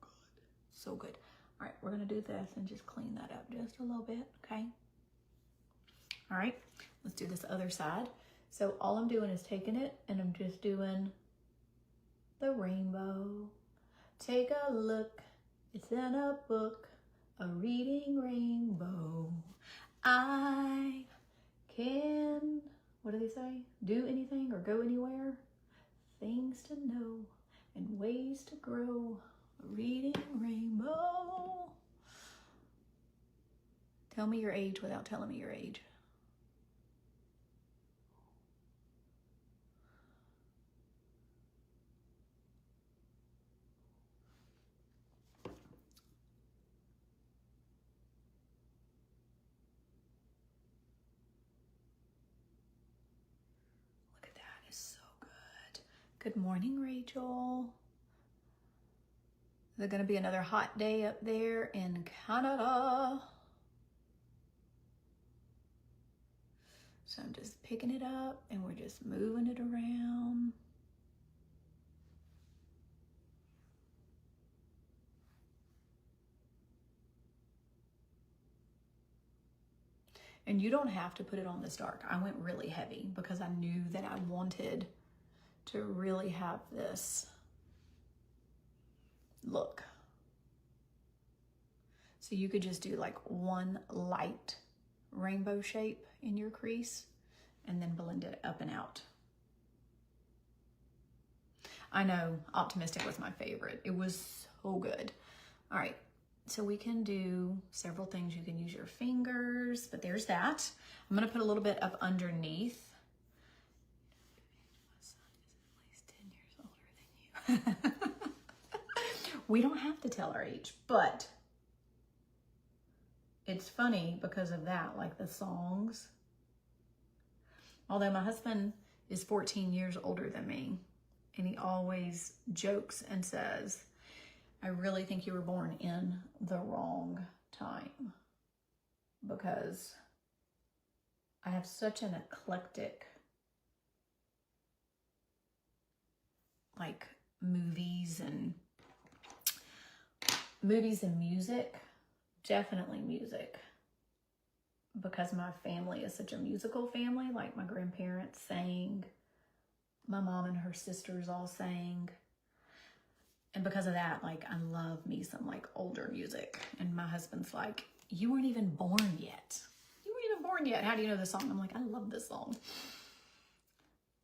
so good. So good. All right, we're gonna do this and just clean that up just a little bit, okay? All right, let's do this other side. So all I'm doing is taking it and I'm just doing the rainbow. Take a look, it's in a book, a reading rainbow. I can, what do they say? Do anything or go anywhere? Things to know and ways to grow, a reading rainbow. Tell me your age without telling me your age. Good morning, Rachel. Is it going to be another hot day up there in Canada? So I'm just picking it up and we're just moving it around. And you don't have to put it on this dark. I went really heavy because I knew that I wanted to really have this look. So you could just do like one light rainbow shape in your crease and then blend it up and out. I know Optimistic was my favorite. It was so good. All right, so we can do several things. You can use your fingers, but there's that. I'm gonna put a little bit up underneath. We don't have to tell our age, but it's funny because of that, like the songs. Although my husband is 14 years older than me, and he always jokes and says, I really think you were born in the wrong time because I have such an eclectic, like, movies and music, definitely music, because my family is such a musical family. Like my grandparents sang, my mom and her sisters all sang, and because of that, like, I love me some like older music. And my husband's like, you weren't even born yet. You weren't even born yet. How do you know this song? I'm like, I love this song.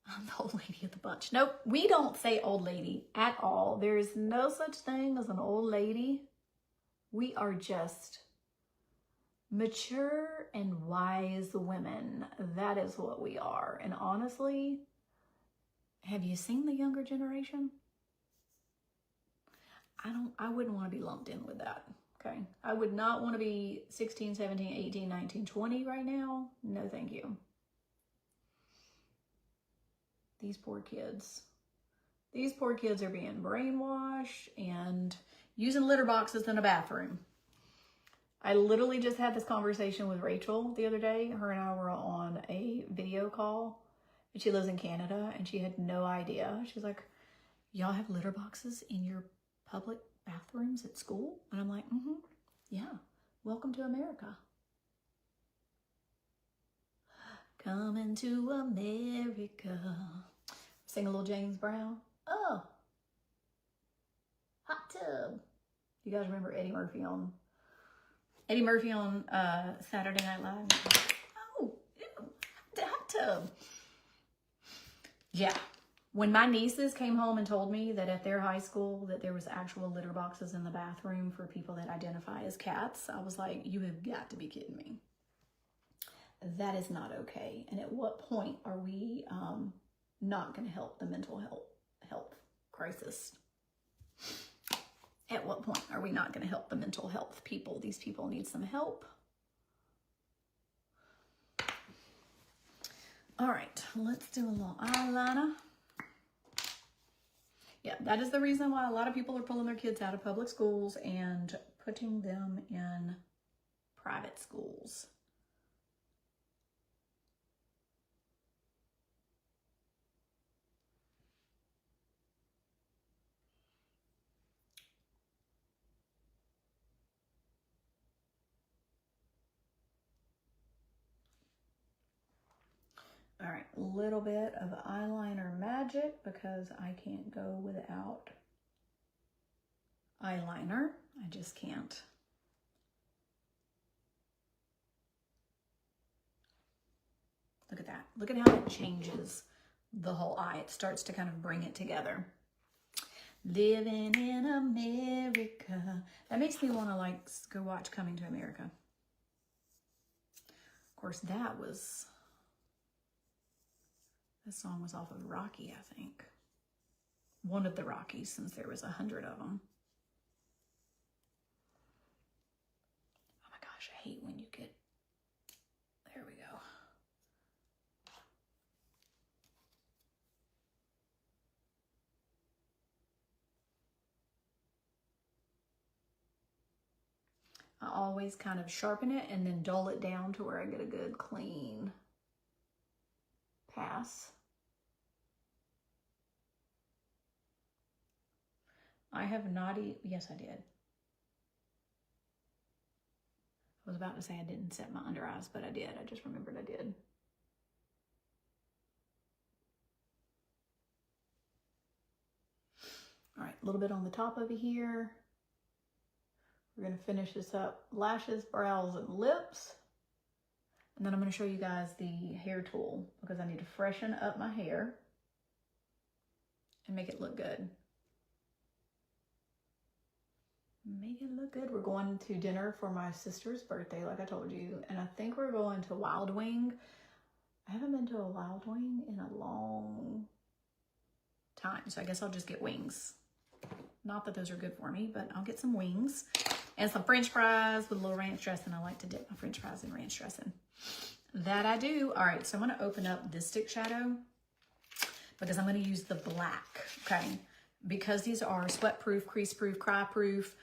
I'm the old lady of the bunch. Nope, we don't say old lady at all. There is no such thing as an old lady. We are just mature and wise women. That is what we are. And honestly, have you seen the younger generation? I wouldn't want to be lumped in with that, okay? I would not want to be 16, 17, 18, 19, 20 right now. No, thank you. These poor kids. These poor kids are being brainwashed and using litter boxes in a bathroom. I literally just had this conversation with Rachel the other day. Her and I were on a video call, and she lives in Canada, and she had no idea. She's like, y'all have litter boxes in your public bathrooms at school? And I'm like, yeah, welcome to America. Coming to America. Sing a little James Brown. Oh, hot tub. You guys remember Eddie Murphy on Saturday Night Live? Oh, ew, hot tub. Yeah. When my nieces came home and told me that at their high school that there was actual litter boxes in the bathroom for people that identify as cats, I was like, you have got to be kidding me. That is not okay. And at what point are we not going to help the mental health crisis? At what point are we not going to help the mental health people? These people need some help. All right, let's do a little eyeliner. Yeah, that is the reason why a lot of people are pulling their kids out of public schools and putting them in private schools. All right, a little bit of eyeliner magic because I can't go without eyeliner. I just can't. Look at that. Look at how it changes the whole eye. It starts to kind of bring it together. Living in America. That makes me want to like go watch Coming to America. Of course, this song was off of Rocky, I think. One of the Rockies, since there was 100 of them. Oh my gosh, I hate when you get, there we go. I always kind of sharpen it and then dull it down to where I get a good clean pass. I have not yes I did. I was about to say I didn't set my under eyes, but I did. I just remembered I did. All right, a little bit on the top over here. We're gonna finish this up. Lashes, brows, and lips. And then I'm gonna show you guys the hair tool because I need to freshen up my hair and make it look good. Make it look good. We're going to dinner for my sister's birthday, like I told you. And I think we're going to Wild Wing. I haven't been to a Wild Wing in a long time. So I guess I'll just get wings. Not that those are good for me, but I'll get some wings. And some French fries with a little ranch dressing. I like to dip my French fries in ranch dressing. That I do. All right, so I'm going to open up this stick shadow because I'm going to use the black, okay? Because these are sweat-proof, crease-proof, cry-proof,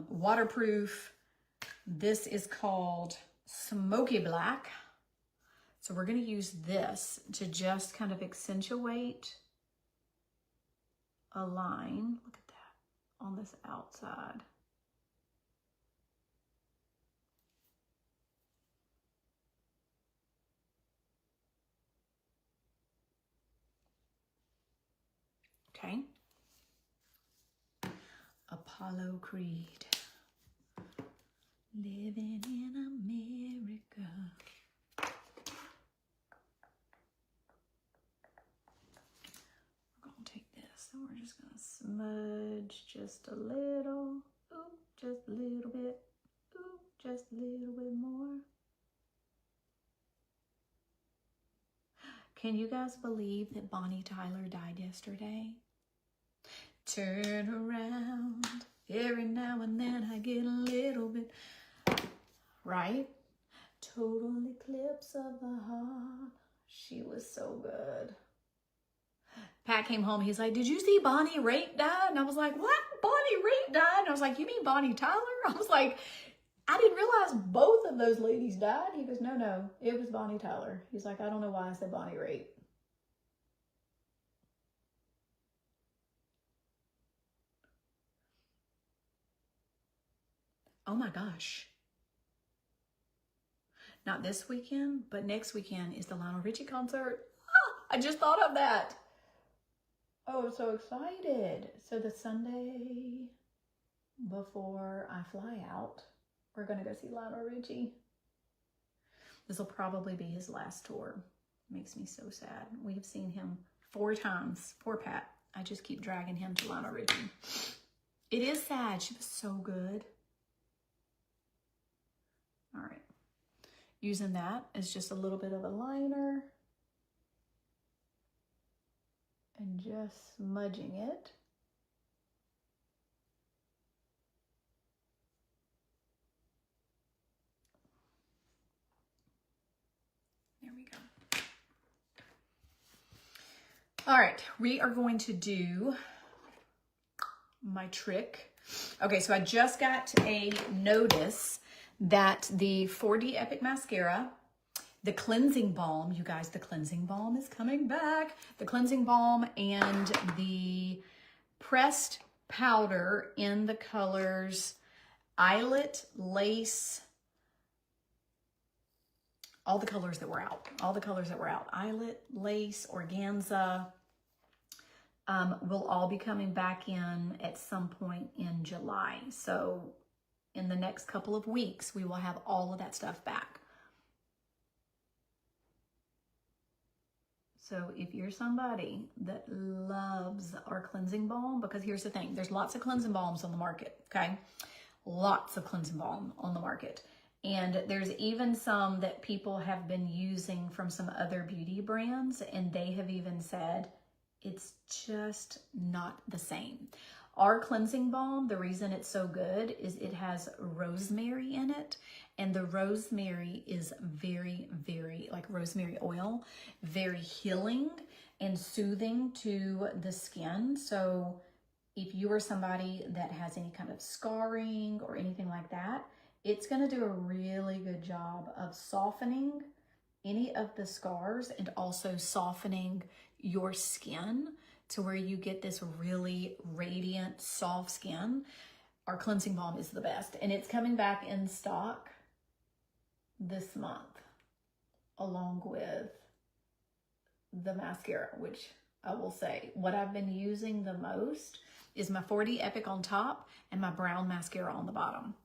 waterproof. This is called Smoky Black. So we're going to use this to just kind of accentuate a line. Look at that on this outside. Okay. Apollo Creed. Living in America. We're going to take this and we're just going to smudge just a little. Ooh, just a little bit. Ooh, just a little bit more. Can you guys believe that Bonnie Tyler died yesterday? Turn around. Every now and then I get a little bit, right? Total eclipse of the heart. She was so good. Pat came home. He's like, did you see Bonnie Raitt died? And I was like, what? Bonnie Raitt died? And I was like, you mean Bonnie Tyler? I was like, I didn't realize both of those ladies died. He goes, no, it was Bonnie Tyler. He's like, I don't know why I said Bonnie Raitt. Oh my gosh. Not this weekend, but next weekend is the Lionel Richie concert. Ah, I just thought of that. Oh, I'm so excited. So the Sunday before I fly out, we're going to go see Lionel Richie. This will probably be his last tour. Makes me so sad. We've seen him 4 times. Poor Pat. I just keep dragging him to Lionel Richie. It is sad. She was so good. All right. Using that as just a little bit of a liner. And just smudging it. There we go. All right, we are going to do my trick. Okay, so I just got a notice that the 4D Epic Mascara, the cleansing balm, you guys, the cleansing balm is coming back. The cleansing balm and the pressed powder in the colors Eyelet, Lace, all the colors that were out. Eyelet, Lace, Organza will all be coming back in at some point in July. So in the next couple of weeks, we will have all of that stuff back. So if you're somebody that loves our cleansing balm, because here's the thing, there's lots of cleansing balms on the market, okay? Lots of cleansing balm on the market. And there's even some that people have been using from some other beauty brands, and they have even said it's just not the same. Our cleansing balm, the reason it's so good is it has rosemary in it, and the rosemary is very, very, like rosemary oil, very healing and soothing to the skin. So if you are somebody that has any kind of scarring or anything like that, it's going to do a really good job of softening any of the scars and also softening your skin to where you get this really radiant, soft skin. Our cleansing balm is the best, and it's coming back in stock this month along with the mascara, which I will say what I've been using the most is my 4D Epic on top and my brown mascara on the bottom.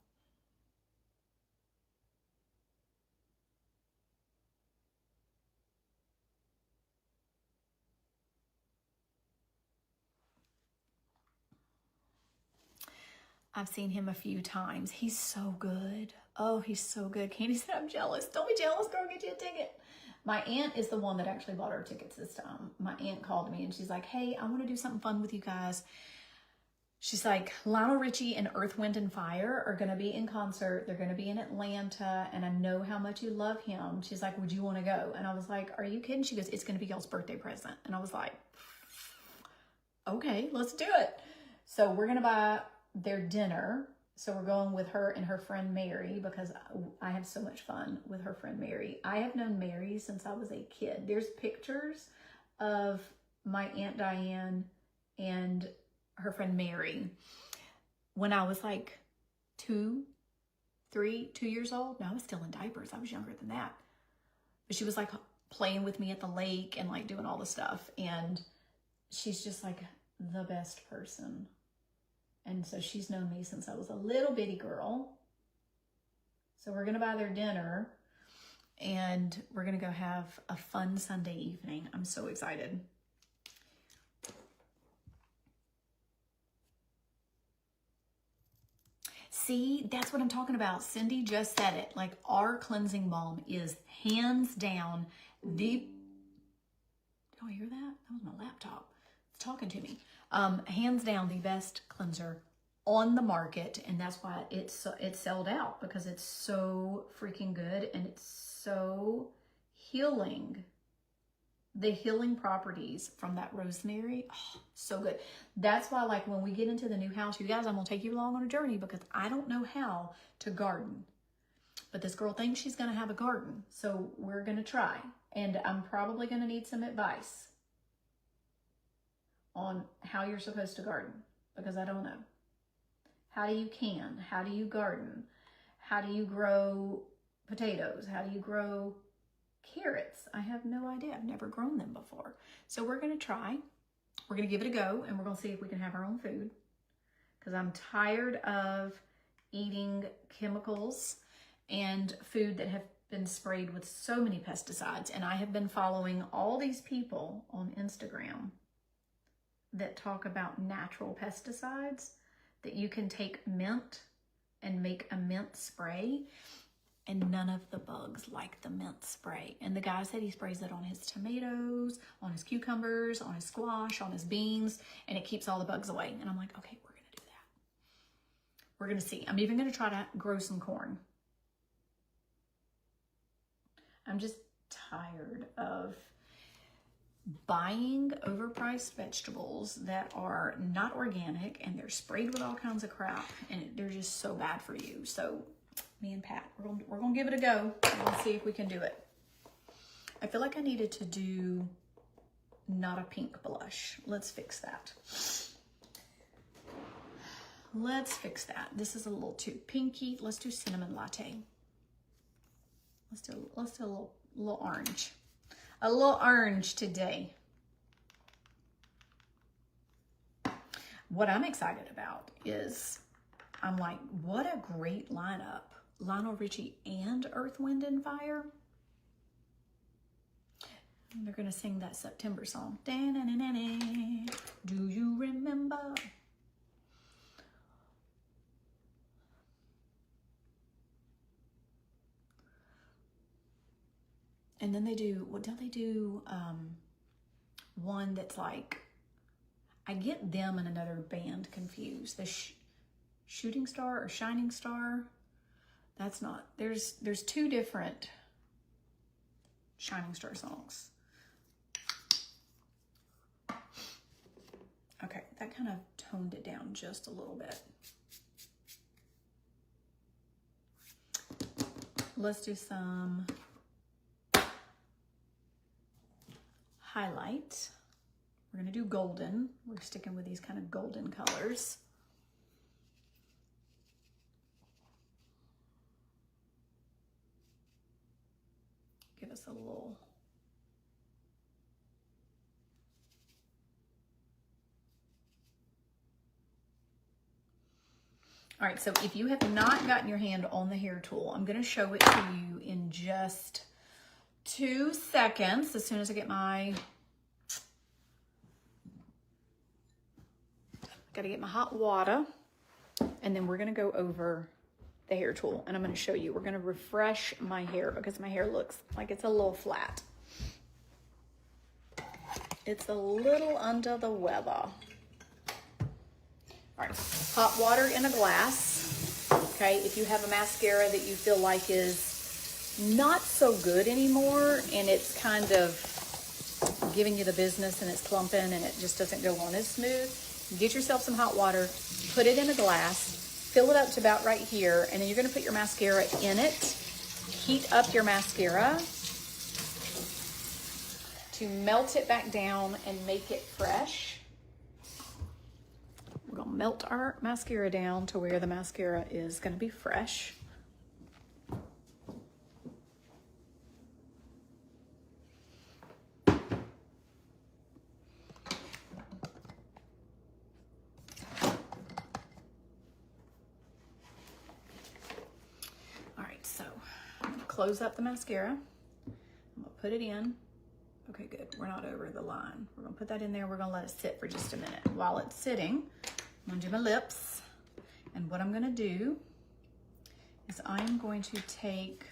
I've seen him a few times. He's so good. Oh, he's so good. Candy said, I'm jealous. Don't be jealous, girl, get you a ticket. My aunt is the one that actually bought our tickets this time. My aunt called me and she's like, hey, I want to do something fun with you guys. She's like, Lionel Richie and Earth, Wind, and Fire are going to be in concert. They're going to be in Atlanta, and I know how much you love him. She's like, would you want to go? And I was like, are you kidding? She goes, it's going to be y'all's birthday present. And I was like, okay, let's do it. So we're going to buy their dinner. So we're going with her and her friend Mary because I have so much fun with her friend Mary. I have known Mary since I was a kid. There's pictures of my Aunt Diane and her friend Mary when I was like 2 years old. No, I was still in diapers. I was younger than that. But she was like playing with me at the lake and like doing all the stuff. And she's just like the best person. And so she's known me since I was a little bitty girl. So we're going to buy their dinner and we're going to go have a fun Sunday evening. I'm so excited. See, that's what I'm talking about. Cindy just said it. Like, our cleansing balm is hands down the... Did I hear that? That was my laptop. It's talking to me. Hands down the best cleanser on the market, and that's why it's sold out, because it's so freaking good and it's so healing. the healing properties from that rosemary, oh, so good. That's why, like, when we get into the new house, you guys, I'm gonna take you along on a journey because I don't know how to garden. But this girl thinks she's gonna have a garden. So we're gonna try. And I'm probably gonna need some advice on how you're supposed to garden because I don't know. How do you can? How do you garden? How do you grow potatoes? How do you grow carrots? I have no idea. I've never grown them before. So we're going to try. We're going to give it a go, and we're going to see if we can have our own food because I'm tired of eating chemicals and food that have been sprayed with so many pesticides. And I have been following all these people on Instagram that talk about natural pesticides, that you can take mint and make a mint spray, and none of the bugs like the mint spray. And the guy said he sprays it on his tomatoes, on his cucumbers, on his squash, on his beans, and it keeps all the bugs away. And I'm like, okay, we're gonna do that. We're gonna see. I'm even gonna try to grow some corn. I'm just tired of buying overpriced vegetables that are not organic and they're sprayed with all kinds of crap and they're just so bad for you. So me and Pat, we're gonna give it a go and we'll see if we can do it. I feel like I needed to do not a pink blush. Let's fix that. Let's fix that. This is a little too pinky. Let's do cinnamon latte. Let's do a little orange. A little orange today. What I'm excited about is, I'm like, what a great lineup. Lionel Richie and Earth, Wind, and Fire. And they're going to sing that September song. Da-na-na-na-na. Do you remember? And then they do, what don't they do? One that's like, I get them and another band confused. The Shooting Star or Shining Star. That's not, there's two different Shining Star songs. Okay, that kind of toned it down just a little bit. Let's do some highlight. We're gonna do golden. We're sticking with these kind of golden colors. Give us a little. All right, so if you have not gotten your hand on the hair tool, I'm gonna show it to you in just 2 seconds, as soon as I get gotta get my hot water, and then we're gonna go over the hair tool, and I'm gonna show you. We're gonna refresh my hair because my hair looks like it's a little flat. It's a little under the weather. All right, hot water in a glass. Okay, if you have a mascara that you feel like is not so good anymore and it's kind of giving you the business and it's clumping and it just doesn't go on as smooth, get yourself some hot water, put it in a glass, fill it up to about right here, and then you're going to put your mascara in it. Heat up your mascara to melt it back down and make it fresh. We're going to melt our mascara down to where the mascara is going to be fresh. Close up the mascara. I'm gonna put it in. Okay, good. We're not over the line. We're gonna put that in there. We're gonna let it sit for just a minute. While it's sitting, I'm gonna do my lips. And what I'm gonna do is I'm going to take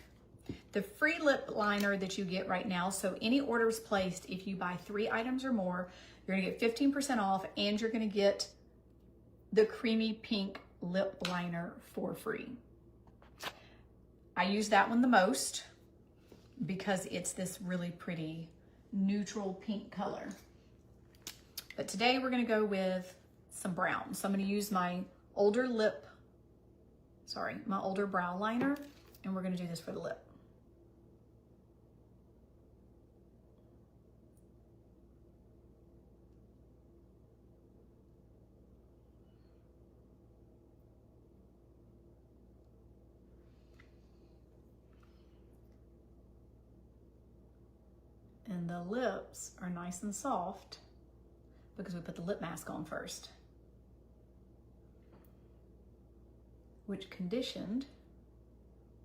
the free lip liner that you get right now. So any orders placed, if you buy 3 items or more, you're gonna get 15% off, and you're gonna get the creamy pink lip liner for free. I use that one the most because it's this really pretty neutral pink color. But today we're gonna go with some brown. So I'm gonna use my older my older brow liner, and we're gonna do this for the lip. And the lips are nice and soft because we put the lip mask on first, which conditioned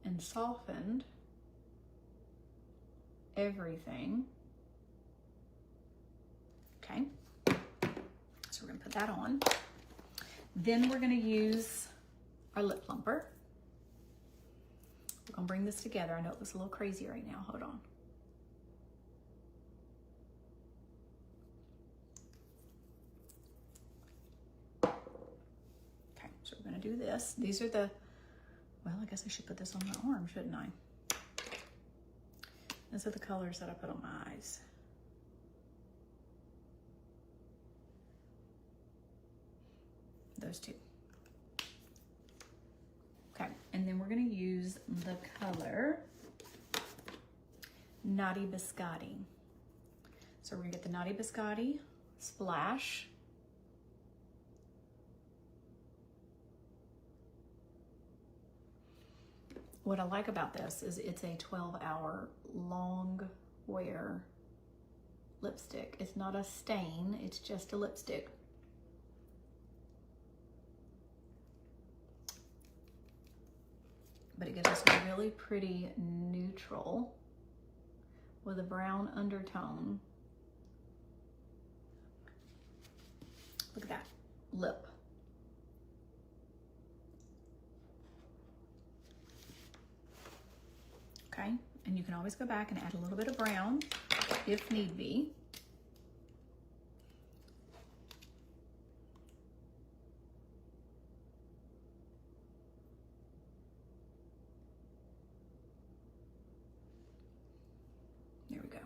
and softened everything. Okay, so we're gonna put that on. Then we're gonna use our lip plumper. We're gonna bring this together. I know it looks a little crazy right now, hold on. So we're gonna do this. These are the, well, I guess I should put this on my arm, shouldn't I? These are the colors that I put on my eyes. Those two. Okay, and then we're gonna use the color Naughty Biscotti. So we're gonna get the Naughty Biscotti Splash. What I like about this is it's a 12-hour long wear lipstick. It's not a stain, it's just a lipstick. But it gives us a really pretty neutral with a brown undertone. Look at that lip. Okay, and you can always go back and add a little bit of brown if need be. There we go.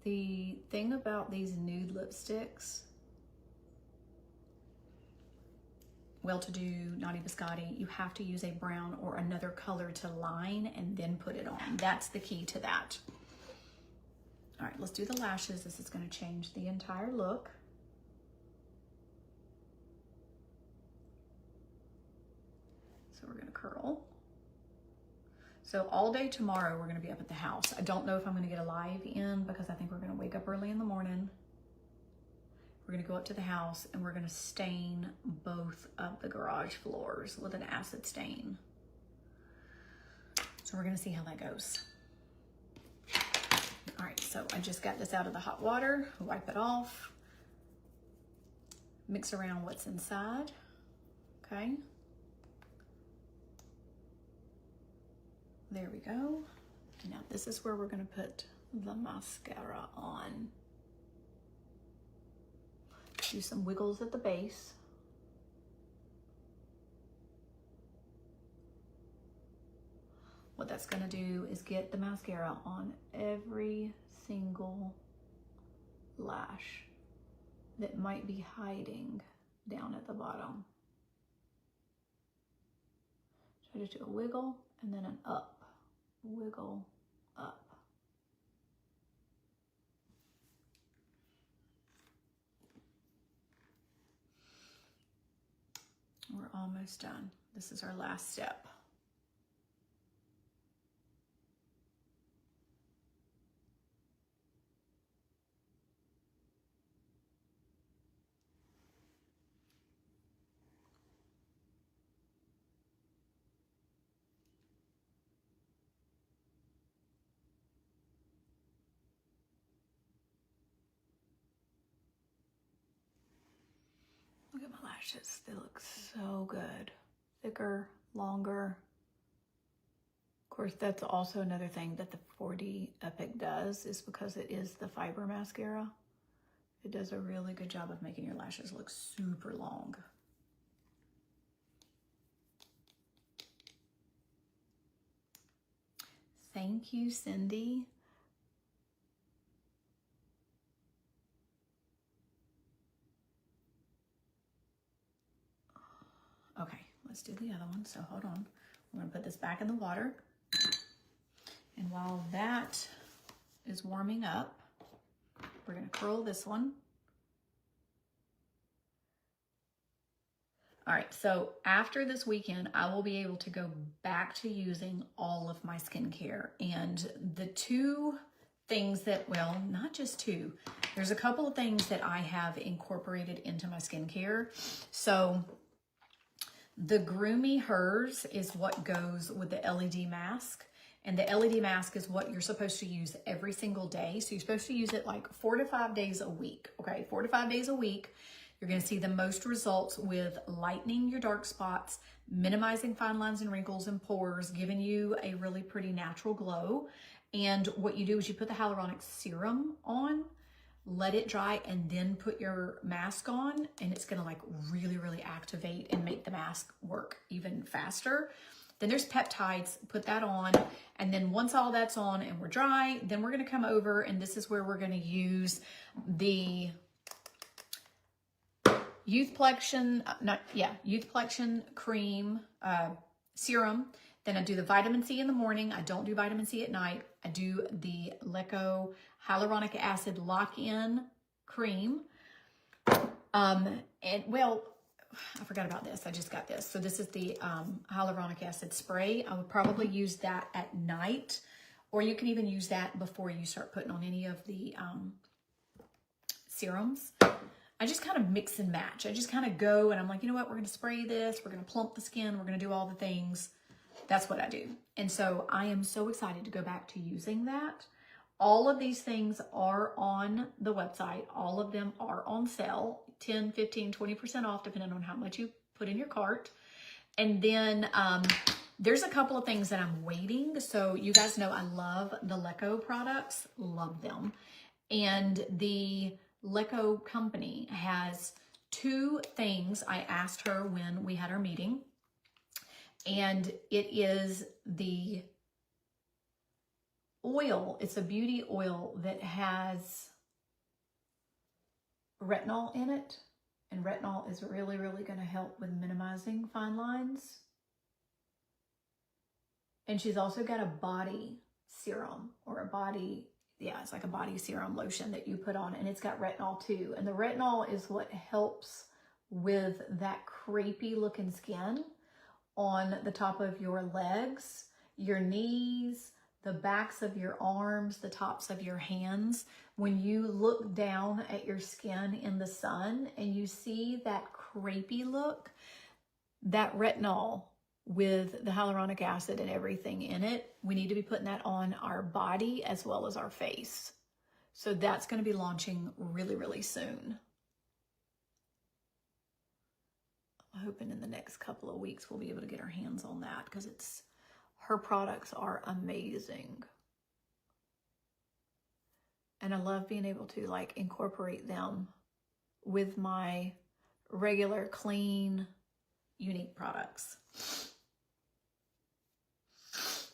The thing about these nude lipsticks, well, to do Naughty Biscotti, you have to use a brown or another color to line and then put it on. That's the key to that. All right, let's do the lashes. This is gonna change the entire look. So we're gonna curl. So all day tomorrow, we're gonna be up at the house. I don't know if I'm gonna get a live in because I think we're gonna wake up early in the morning. We're gonna go up to the house and we're gonna stain both of the garage floors with an acid stain. So we're gonna see how that goes. All right, so I just got this out of the hot water, wipe it off, mix around what's inside, okay? There we go. Now this is where we're gonna put the mascara on. Do some wiggles at the base. What that's gonna do is get the mascara on every single lash that might be hiding down at the bottom. So just do a wiggle and then an up, wiggle, up. We're almost done. This is our last step. Look at my lashes. They look so good. Thicker, longer. Of course, that's also another thing that the 4D Epic does, is because it is the fiber mascara. It does a really good job of making your lashes look super long. Thank you, Cindy. Okay, let's do the other one. So hold on. I'm gonna put this back in the water. And while that is warming up, we're gonna curl this one. All right, so after this weekend, I will be able to go back to using all of my skincare. And the two things that, well, not just two, there's a couple of things that I have incorporated into my skincare. So the Groomy Hers is what goes with the LED mask. And the LED mask is what you're supposed to use every single day. So you're supposed to use it like 4 to 5 days a week, okay? 4 to 5 days a week. You're gonna see the most results with lightening your dark spots, minimizing fine lines and wrinkles and pores, giving you a really pretty natural glow. And what you do is you put the hyaluronic serum on, let it dry, and then put your mask on, and it's gonna like really, really activate and make the mask work even faster. Then there's peptides, put that on, and then once all that's on and we're dry, then we're gonna come over, and this is where we're gonna use the Youth Plexion cream serum. Then I do the vitamin C in the morning. I don't do vitamin C at night. I do the Leco hyaluronic acid lock-in cream. And well, I forgot about this. I just got this. So this is the hyaluronic acid spray. I would probably use that at night, or you can even use that before you start putting on any of the serums. I just kind of mix and match. I just kind of go and I'm like, you know what? We're going to spray this. We're going to plump the skin. We're going to do all the things. That's what I do. And so I am so excited to go back to using that. All of these things are on the website. All of them are on sale, 10, 15, 20% off, depending on how much you put in your cart. And then there's a couple of things that I'm waiting. So you guys know I love the Leco products, love them. And the Leco company has two things I asked her when we had our meeting. And it is the oil. It's a beauty oil that has retinol in it. And retinol is really, really going to help with minimizing fine lines. And she's also got a body serum or a body, yeah, it's like a body serum lotion that you put on, and it's got retinol too. And the retinol is what helps with that crepey looking skin on the top of your legs, your knees, the backs of your arms, the tops of your hands. When you look down at your skin in the sun and you see that crepey look, that retinol with the hyaluronic acid and everything in it, we need to be putting that on our body as well as our face. So that's going to be launching really, really soon. I'm hoping in the next couple of weeks we'll be able to get our hands on that, because her products are amazing. And I love being able to like incorporate them with my regular, clean, unique products.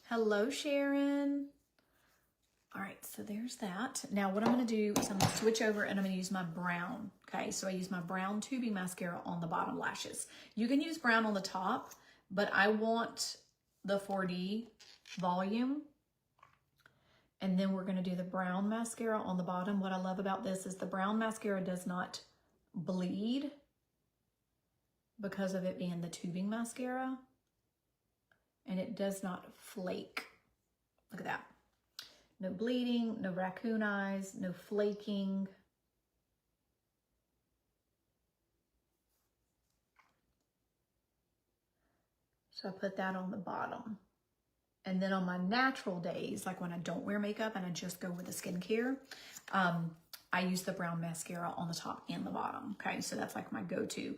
Hello, Sharon. All right, so there's that. Now what I'm gonna do is I'm gonna switch over and I'm gonna use my brown, okay? So I use my brown tubing mascara on the bottom lashes. You can use brown on the top, but I want the 4D volume. And then we're gonna do the brown mascara on the bottom. What I love about this is the brown mascara does not bleed because of it being the tubing mascara. And it does not flake. Look at that. No bleeding, no raccoon eyes, no flaking. So I put that on the bottom. And then on my natural days, like when I don't wear makeup and I just go with the skincare, I use the brown mascara on the top and the bottom. Okay, so that's like my go-to.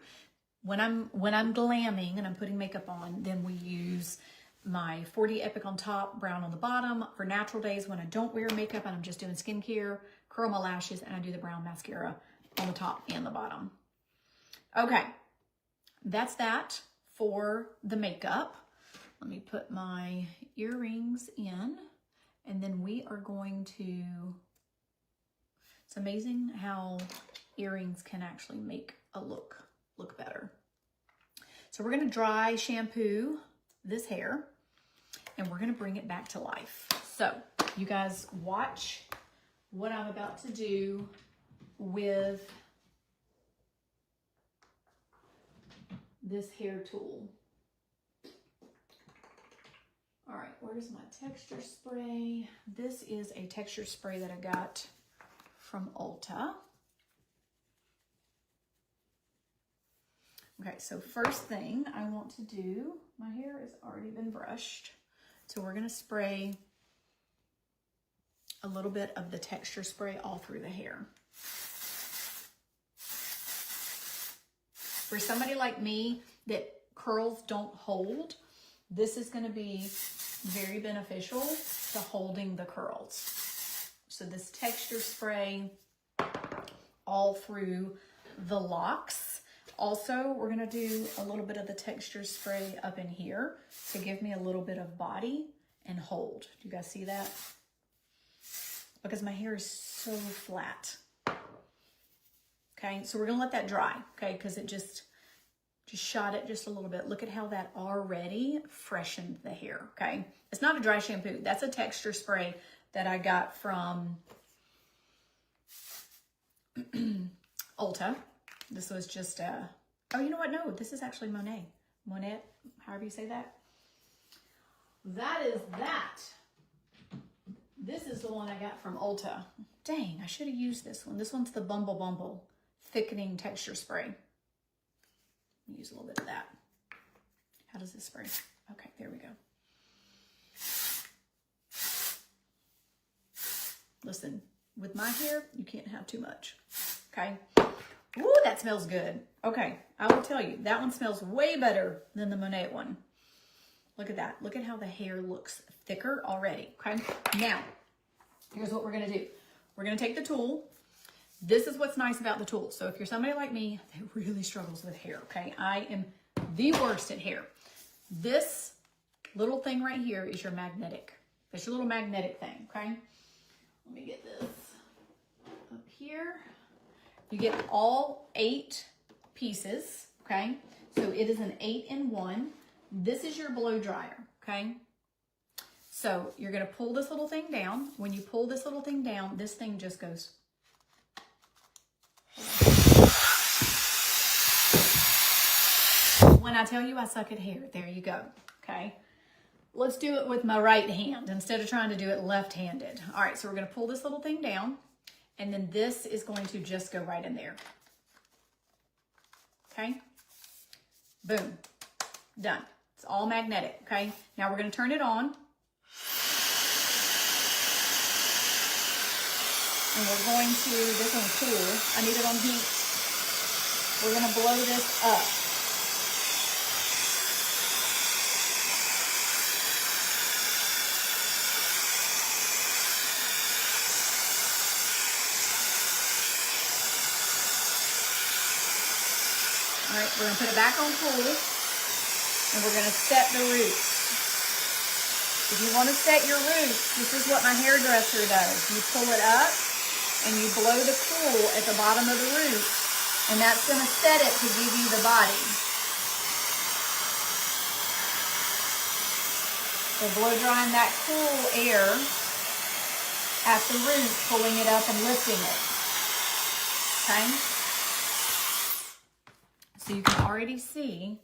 When I'm glamming and I'm putting makeup on, then we use my 4D Epic on top, brown on the bottom. For natural days when I don't wear makeup and I'm just doing skincare, curl my lashes, and I do the brown mascara on the top and the bottom. Okay, that's that for the makeup. Let me put my earrings in, and then we are going to, it's amazing how earrings can actually make a look better. So we're gonna dry shampoo this hair and we're gonna bring it back to life. So you guys watch what I'm about to do with this hair tool. All right, where's my texture spray? This is a texture spray that I got from Ulta. Okay, so first thing I want to do, my hair has already been brushed. So we're gonna spray a little bit of the texture spray all through the hair. For somebody like me that curls don't hold, this is gonna be very beneficial to holding the curls. So this texture spray all through the locks. Also, we're gonna do a little bit of the texture spray up in here to give me a little bit of body and hold. Do you guys see that? Because my hair is so flat. Okay, so we're gonna let that dry, okay? Because it just shot it just a little bit. Look at how that already freshened the hair, okay? It's not a dry shampoo. That's a texture spray that I got from Ulta. This was just oh, you know what? No, this is actually Monet. Monet, however you say that. That is that. This is the one I got from Ulta. Dang, I should have used this one. This one's the Bumble Bumble Thickening Texture Spray. Use a little bit of that. How does this spray? Okay, there we go. Listen, with my hair, you can't have too much, okay? Ooh, that smells good. Okay, I will tell you, that one smells way better than the Monet one. Look at that. Look at how the hair looks thicker already, okay? Now, here's what we're gonna do. We're gonna take the tool. This is what's nice about the tool. So if you're somebody like me that really struggles with hair, okay? I am the worst at hair. This little thing right here is your magnetic. It's your little magnetic thing, okay? Let me get this up here. You get all 8 pieces, okay? So it is an 8-in-1. This is your blow dryer, okay? So you're gonna pull this little thing down. When you pull this little thing down, this thing just goes. When I tell you I suck at hair, there you go, okay? Let's do it with my right hand instead of trying to do it left-handed. All right, so we're gonna pull this little thing down, and then this is going to just go right in there. Okay? Boom. Done. It's all magnetic, okay? Now we're gonna turn it on. And we're going to, this one's cool. I need it on heat. We're gonna blow this up. All right, we're gonna put it back on full, and we're gonna set the roots. If you wanna set your roots, this is what my hairdresser does. You pull it up, and you blow the cool at the bottom of the root, and that's gonna set it to give you the body. So blow drying that cool air at the root, pulling it up and lifting it, okay? So you can already see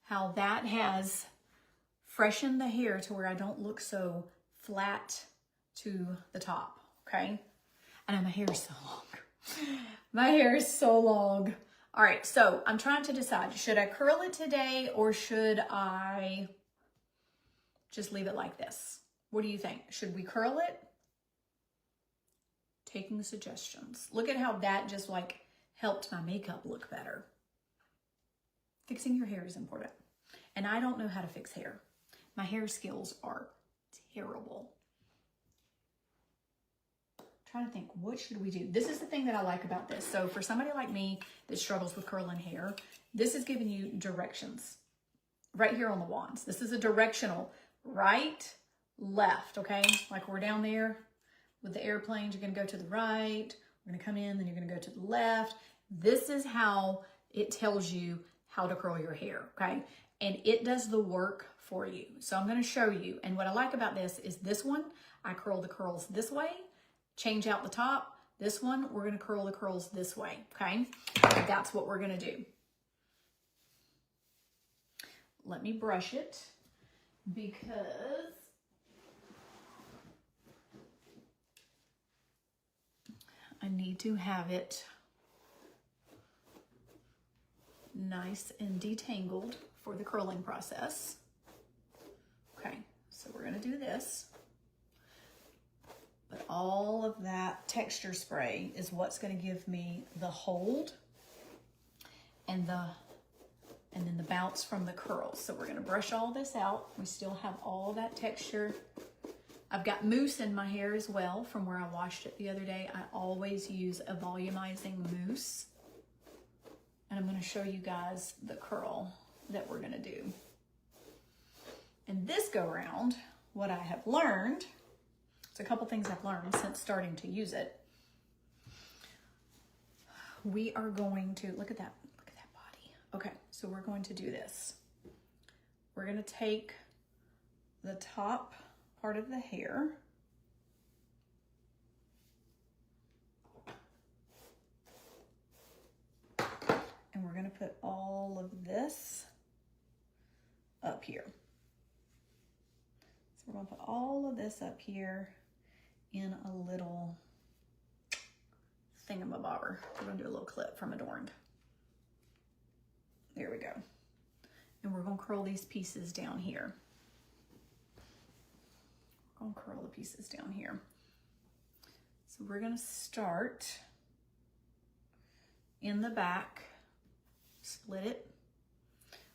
how that has freshened the hair to where I don't look so flat to the top, okay? And my hair is so long. My hair is so long. All right, so I'm trying to decide, should I curl it today or should I just leave it like this? What do you think? Should we curl it? Taking suggestions. Look at how that just like helped my makeup look better. Fixing your hair is important. And I don't know how to fix hair. My hair skills are terrible. I'm trying to think, what should we do? This is the thing that I like about this. So for somebody like me that struggles with curling hair, this is giving you directions right here on the wands. This is a directional right, left, okay? Like we're down there with the airplanes, you're gonna go to the right, we're gonna come in, then you're gonna go to the left. This is how it tells you how to curl your hair, okay? And it does the work for you. So I'm gonna show you. And what I like about this is this one, I curl the curls this way, change out the top. This one, we're gonna curl the curls this way, okay? That's what we're gonna do. Let me brush it because I need to have it nice and detangled for the curling process. Okay, so we're gonna do this. But all of that texture spray is what's gonna give me the hold and then the bounce from the curls. So we're gonna brush all this out. We still have all that texture. I've got mousse in my hair as well from where I washed it the other day. I always use a volumizing mousse. And I'm gonna show you guys the curl that we're gonna do. And this go round, what I have learned, it's a couple things I've learned since starting to use it. We are going to, look at that body. Okay, so we're going to do this. We're gonna take the top part of the hair, and we're gonna put all of this up here. So we're gonna put all of this up here in a little thingamabobber. We're gonna do a little clip from Adorned. There we go. And we're gonna curl these pieces down here. We're gonna curl the pieces down here. So we're gonna start in the back, split it.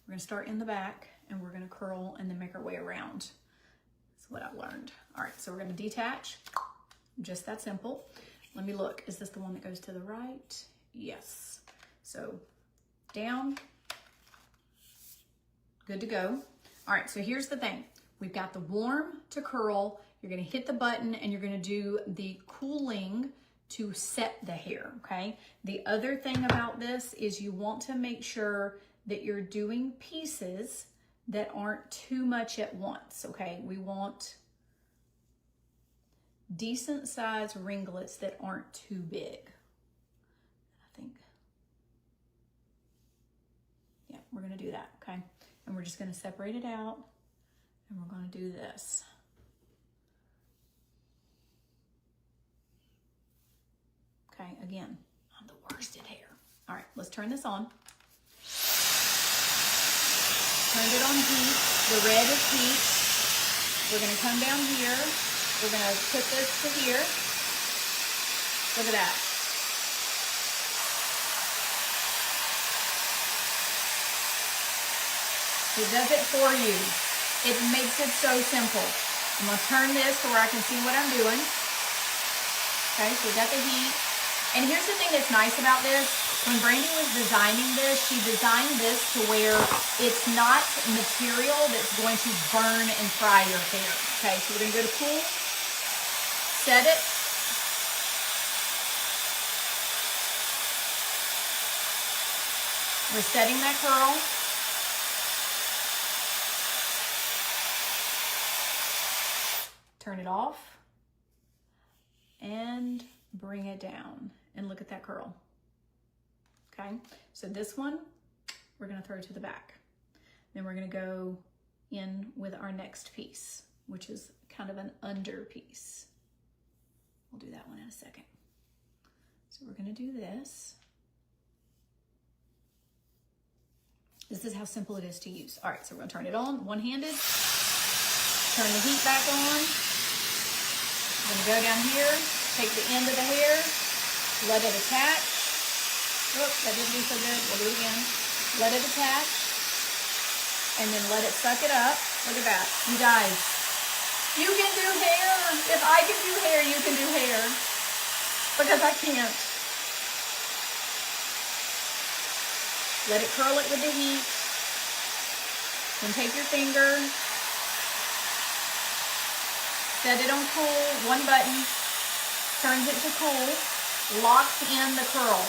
We're gonna start in the back and we're gonna curl and then make our way around. That's what I've learned. All right, so we're gonna detach, just that simple. Let me look, is this the one that goes to the right? Yes. So down, good to go. All right, so here's the thing. We've got the warm to curl. You're gonna hit the button and you're gonna do the cooling to set the hair, okay? The other thing about this is you want to make sure that you're doing pieces that aren't too much at once, okay? We want decent size ringlets that aren't too big. I think, yeah, we're gonna do that, okay? And we're just gonna separate it out and we're gonna do this. Okay, again, I'm the worst at hair. All right, let's turn this on. Turned it on heat. The red is heat. We're gonna come down here. We're gonna put this to here. Look at that. It does it for you. It makes it so simple. I'm gonna turn this to where I can see what I'm doing. Okay, so we got the heat. And here's the thing that's nice about this. When Brandy was designing this, she designed this to where it's not material that's going to burn and fry your hair. Okay, so we're gonna go to cool, set it. We're setting that curl. Turn it off and bring it down. And look at that curl. Okay, so this one we're gonna throw to the back. Then we're gonna go in with our next piece, which is kind of an under piece. We'll do that one in a second. So we're gonna do this. This is how simple it is to use. All right, so we're gonna turn it on, one-handed. Turn the heat back on. I'm gonna go down here, take the end of the hair, let it attach. Oops, that didn't do so good. We'll do it again. Let it attach, and then let it suck it up. Look at that. You guys, you can do hair. If I can do hair, you can do hair. Because I can't. Let it curl it with the heat. Then take your finger, set it on cool, one button, turns it to cool, locks in the curl.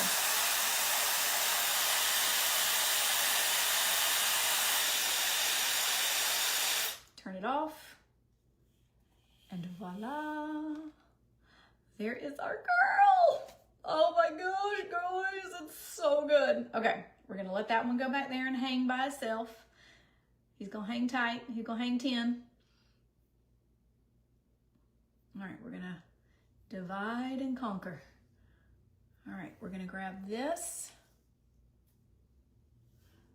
turn it off. And voila. There is our girl. Oh my gosh, guys, it's so good. Okay, we're gonna let that one go back there and hang by itself. He's gonna hang tight. He's gonna hang 10. All right, we're gonna divide and conquer. All right, we're gonna grab this.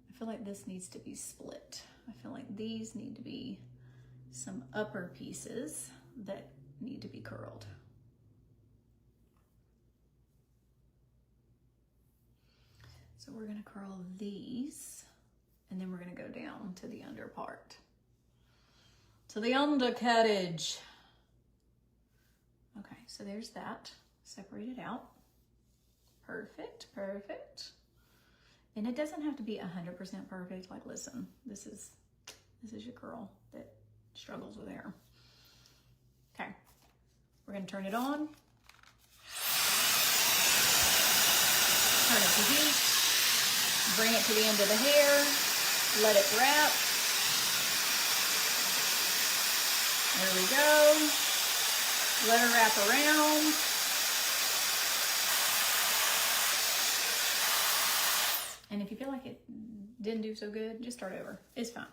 I feel like this needs to be split. I feel like these need to be some upper pieces that need to be curled. So we're gonna curl these, and then we're gonna go down to the under part. To the under cuttage. Okay, so there's that. Separate it out. Perfect, perfect. And it doesn't have to be 100% perfect. Like, listen, this is your girl that struggles with hair. Okay, we're gonna turn it on. Turn it to heat. Bring it to the end of the hair. Let it wrap. There we go. Let her wrap around. And if you feel like it didn't do so good, just start over. It's fine.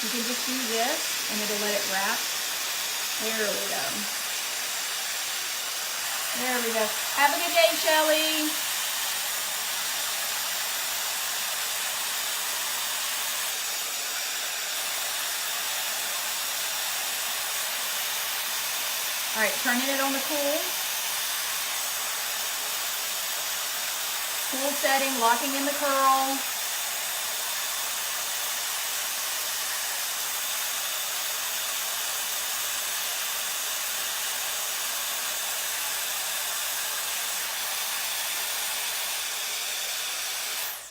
You can just do this and it'll let it wrap. There we go. There we go. Have a good day, Shelly. All right, turning it on the cool setting, locking in the curl.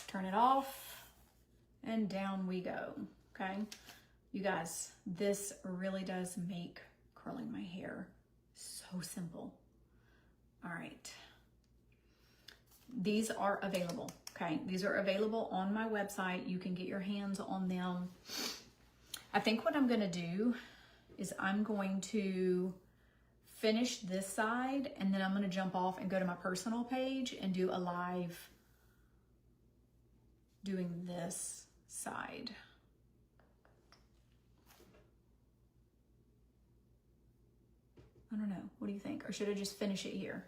Turn it off, and down we go, okay? You guys, this really does make curling my hair so simple. All right. These are available, okay? These are available on my website. You can get your hands on them. I think what I'm gonna do is I'm going to finish this side, and then I'm gonna jump off and go to my personal page and do a live doing this side. I don't know. What do you think? Or should I just finish it here?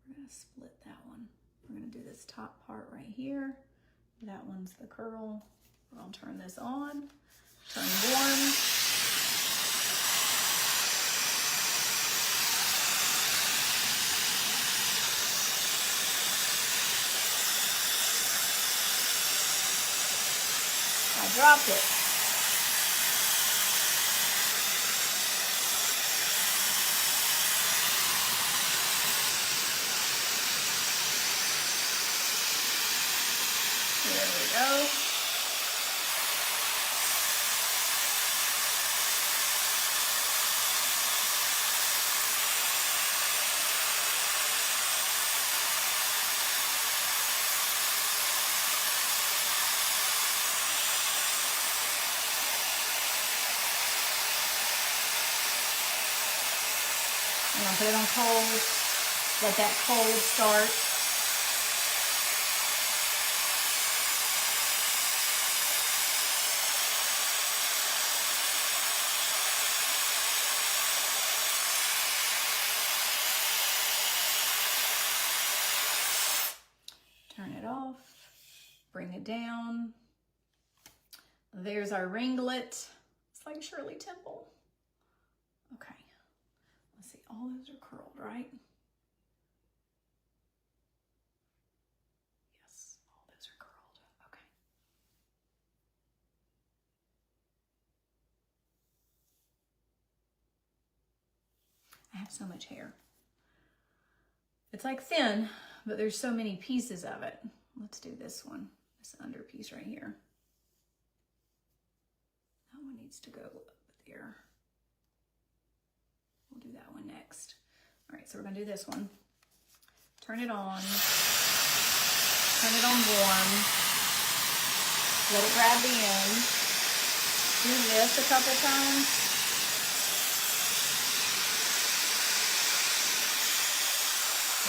We're going to split that one. We're going to do this top part right here. That one's the curl. We're going to turn this on. Turn warm. I dropped it. There we go. I'm gonna put it on cold, let that cold start. Turn it off, bring it down. There's our ringlet. It's like Shirley Temple. Okay. Let's see, all those are curled, right? Yes, all those are curled. Okay. I have so much hair. It's like thin, but there's so many pieces of it. Let's do this one, this under piece right here. That one needs to go up there. We'll do that one next. All right, so we're gonna do this one. turn it on warm, let it grab the end, do this a couple times.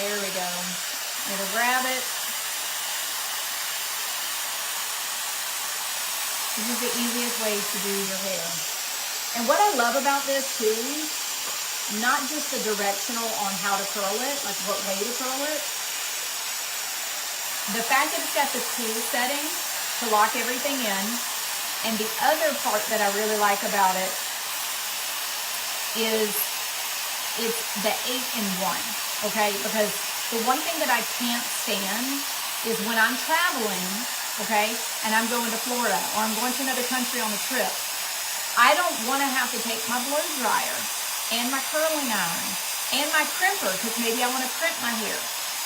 There we go. It'll grab it. This is the easiest way to do your hair. And what I love about this too, not just the directional on how to curl it, like what way to curl it, the fact that it's got the cool setting to lock everything in, and the other part that I really like about it is it's the 8-in-1, okay? Because the one thing that I can't stand is when I'm traveling, okay, and I'm going to Florida or I'm going to another country on a trip, I don't want to have to take my blow dryer and my curling iron and my crimper because maybe I want to crimp my hair.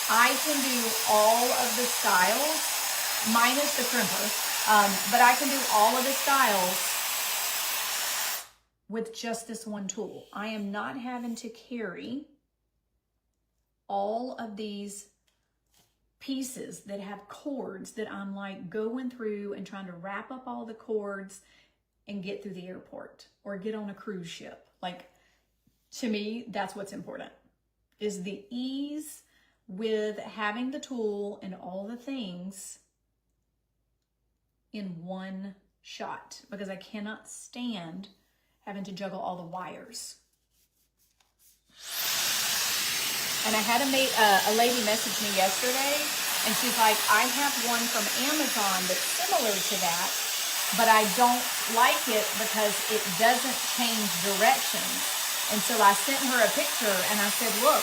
I can do all of the styles minus the crimper, but I can do all of the styles with just this one tool. I am not having to carry all of these pieces that have cords that I'm like going through and trying to wrap up all the cords and get through the airport or get on a cruise ship. Like, to me, that's what's important, is the ease with having the tool and all the things in one shot, because I cannot stand having to juggle all the wires. And I had a lady message me yesterday, and she's like, I have one from Amazon that's similar to that, but I don't like it because it doesn't change directions. And so I sent her a picture and I said, look,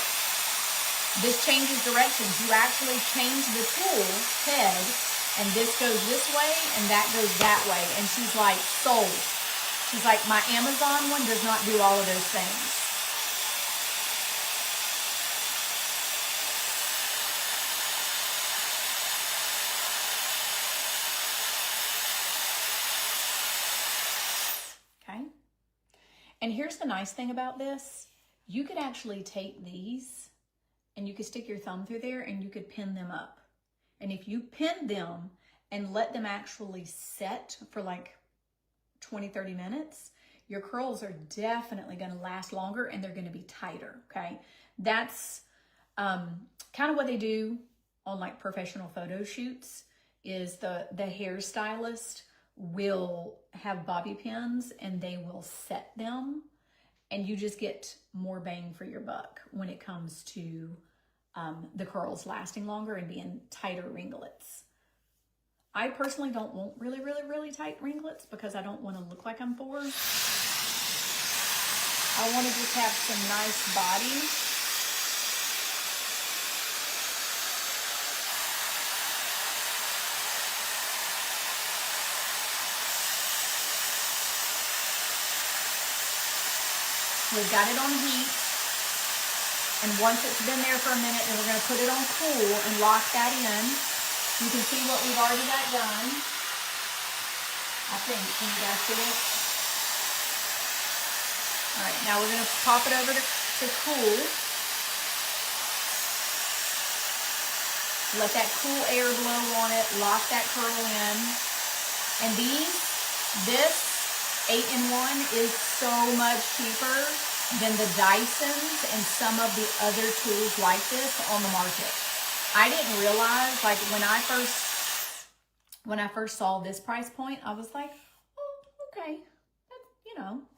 this changes directions. You actually change the tool head, and this goes this way and that goes that way. And she's like, sold. She's like, my Amazon one does not do all of those things. And here's the nice thing about this. You could actually take these and you could stick your thumb through there and you could pin them up. And if you pin them and let them actually set for like 20, 30 minutes, your curls are definitely going to last longer and they're going to be tighter, okay? That's kind of what they do on like professional photo shoots, is the hairstylist will have bobby pins and they will set them, and you just get more bang for your buck when it comes to the curls lasting longer and being tighter ringlets. I personally don't want really, really, really tight ringlets because I don't want to look like I'm 4. I want to just have some nice body. We've got it on heat, and once it's been there for a minute, then we're going to put it on cool and lock that in. You can see what we've already got done. I think, can you guys see it? All right, now we're going to pop it over to cool. Let that cool air blow on it, lock that curl in. And this 8-in-1 is so much cheaper than the Dysons and some of the other tools like this on the market. I didn't realize, like when I first saw this price point, I was like, oh, okay,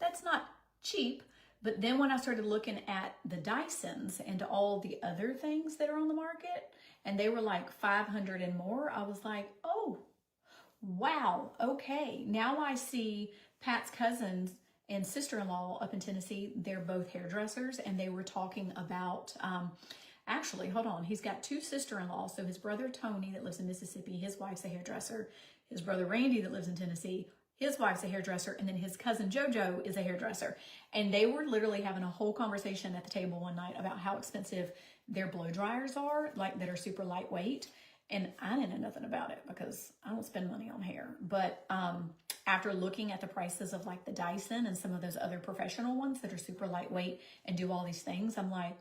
that's not cheap. But then when I started looking at the Dysons and all the other things that are on the market, and they were like $500 and more, I was like, oh, wow, okay. Now I see Pat's cousins and sister-in-law up in Tennessee. They're both hairdressers, and they were talking about, actually, hold on. He's got 2 sister-in-laws. So his brother Tony that lives in Mississippi, his wife's a hairdresser. His brother Randy that lives in Tennessee, his wife's a hairdresser. And then his cousin JoJo is a hairdresser. And they were literally having a whole conversation at the table one night about how expensive their blow dryers are, like that are super lightweight. And I didn't know nothing about it because I don't spend money on hair. But after looking at the prices of like the Dyson and some of those other professional ones that are super lightweight and do all these things, I'm like,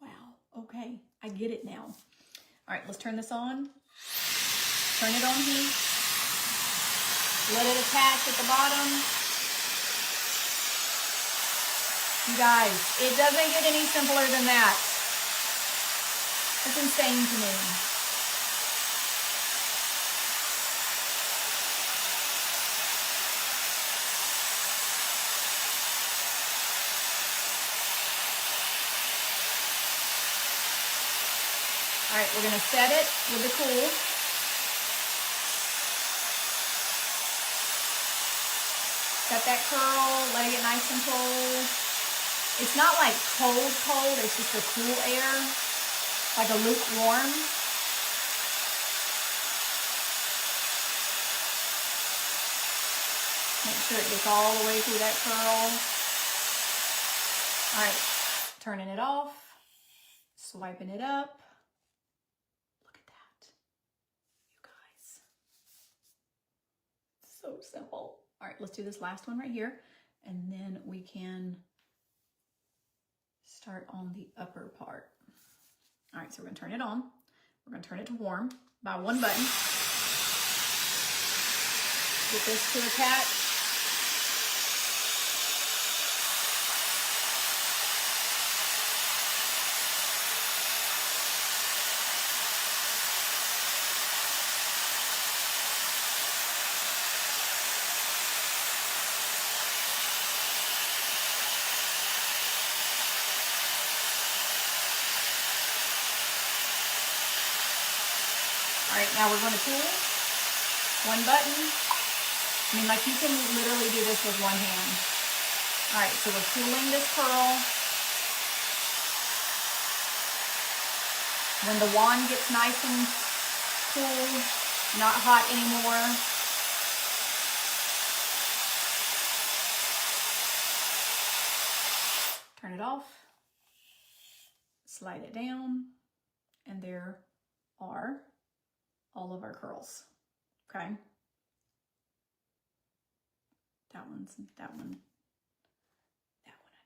wow, Okay, I get it now. All right, let's turn this on. Turn it on heat. Let it attach at the bottom. You guys, it doesn't get any simpler than that. It's insane to me. All right, we're gonna set it with the cool. Set that curl, let it get nice and cold. It's not like cold, cold, it's just a cool air, like a lukewarm. Make sure it gets all the way through that curl. All right, turning it off, swiping it up. Look at that, you guys. So simple. All right, let's do this last one right here, and then we can start on the upper part. All right, so we're gonna turn it on. We're gonna turn it to warm by one button. Get this to attach. All right, now we're going to cool. One button. I mean, like you can literally do this with one hand. All right, so we're cooling this curl. When the wand gets nice and cool, not hot anymore, turn it off, slide it down, and there are all of our curls. Okay. That one I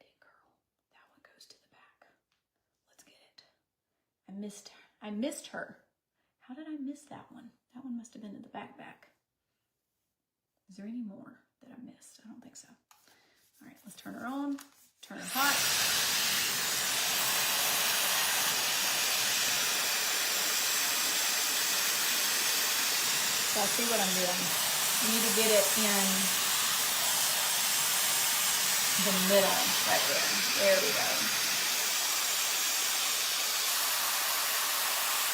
did curl. That one goes to the back. Let's get it. I missed her. How did I miss that one? That one must have been in the back. Is there any more that I missed? I don't think so. All right, let's turn her on. Turn her hot. So I see what I'm doing. You need to get it in the middle right there. There we go.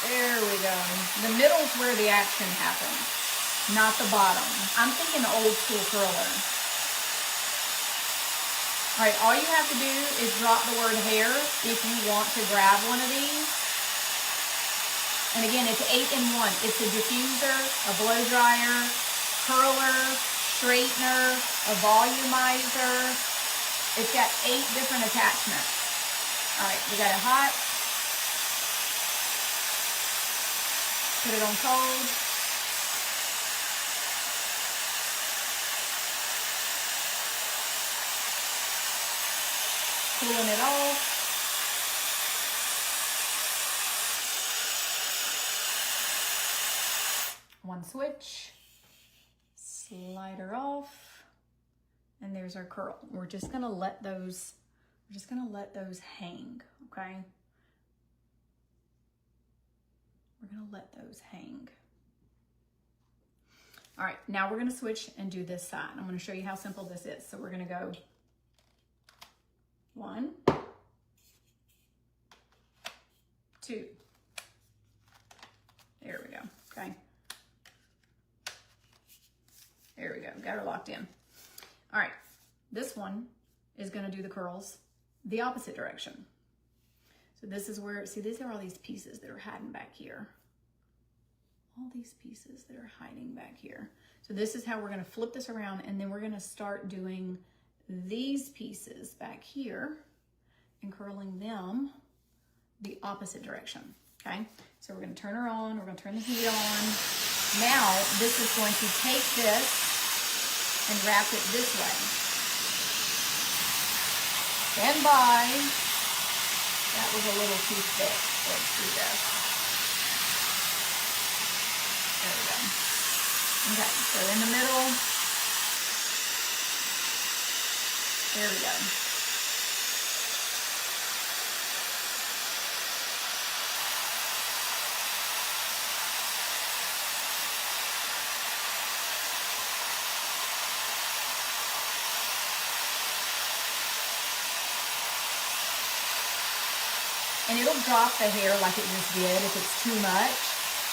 There we go. The middle's where the action happens, not the bottom. I'm thinking old school curler. All right, all you have to do is drop the word hair if you want to grab one of these. And again, it's 8 in 1. It's a diffuser, a blow dryer, curler, straightener, a volumizer. It's got 8 different attachments. All right, we got it hot. Put it on cold. Cooling it off. One switch, slide her off, and there's our curl. We're just gonna let those hang, okay? We're gonna let those hang. All right, now we're gonna switch and do this side. I'm gonna show you how simple this is. So we're gonna go 1, 2. There we go, okay? There we go, got her locked in. All right, this one is gonna do the curls the opposite direction. So this is where, see, these are all these pieces that are hiding back here. All these pieces that are hiding back here. So this is how we're gonna flip this around, and then we're gonna start doing these pieces back here and curling them the opposite direction, okay? So we're gonna turn her on, we're gonna turn the heat on. Now, this is going to take this and wrap it this way. Stand by. That that was a little too thick. Let's do this. There we go. Okay, so in the middle. There we go. And it'll drop the hair like it just did. If it's too much,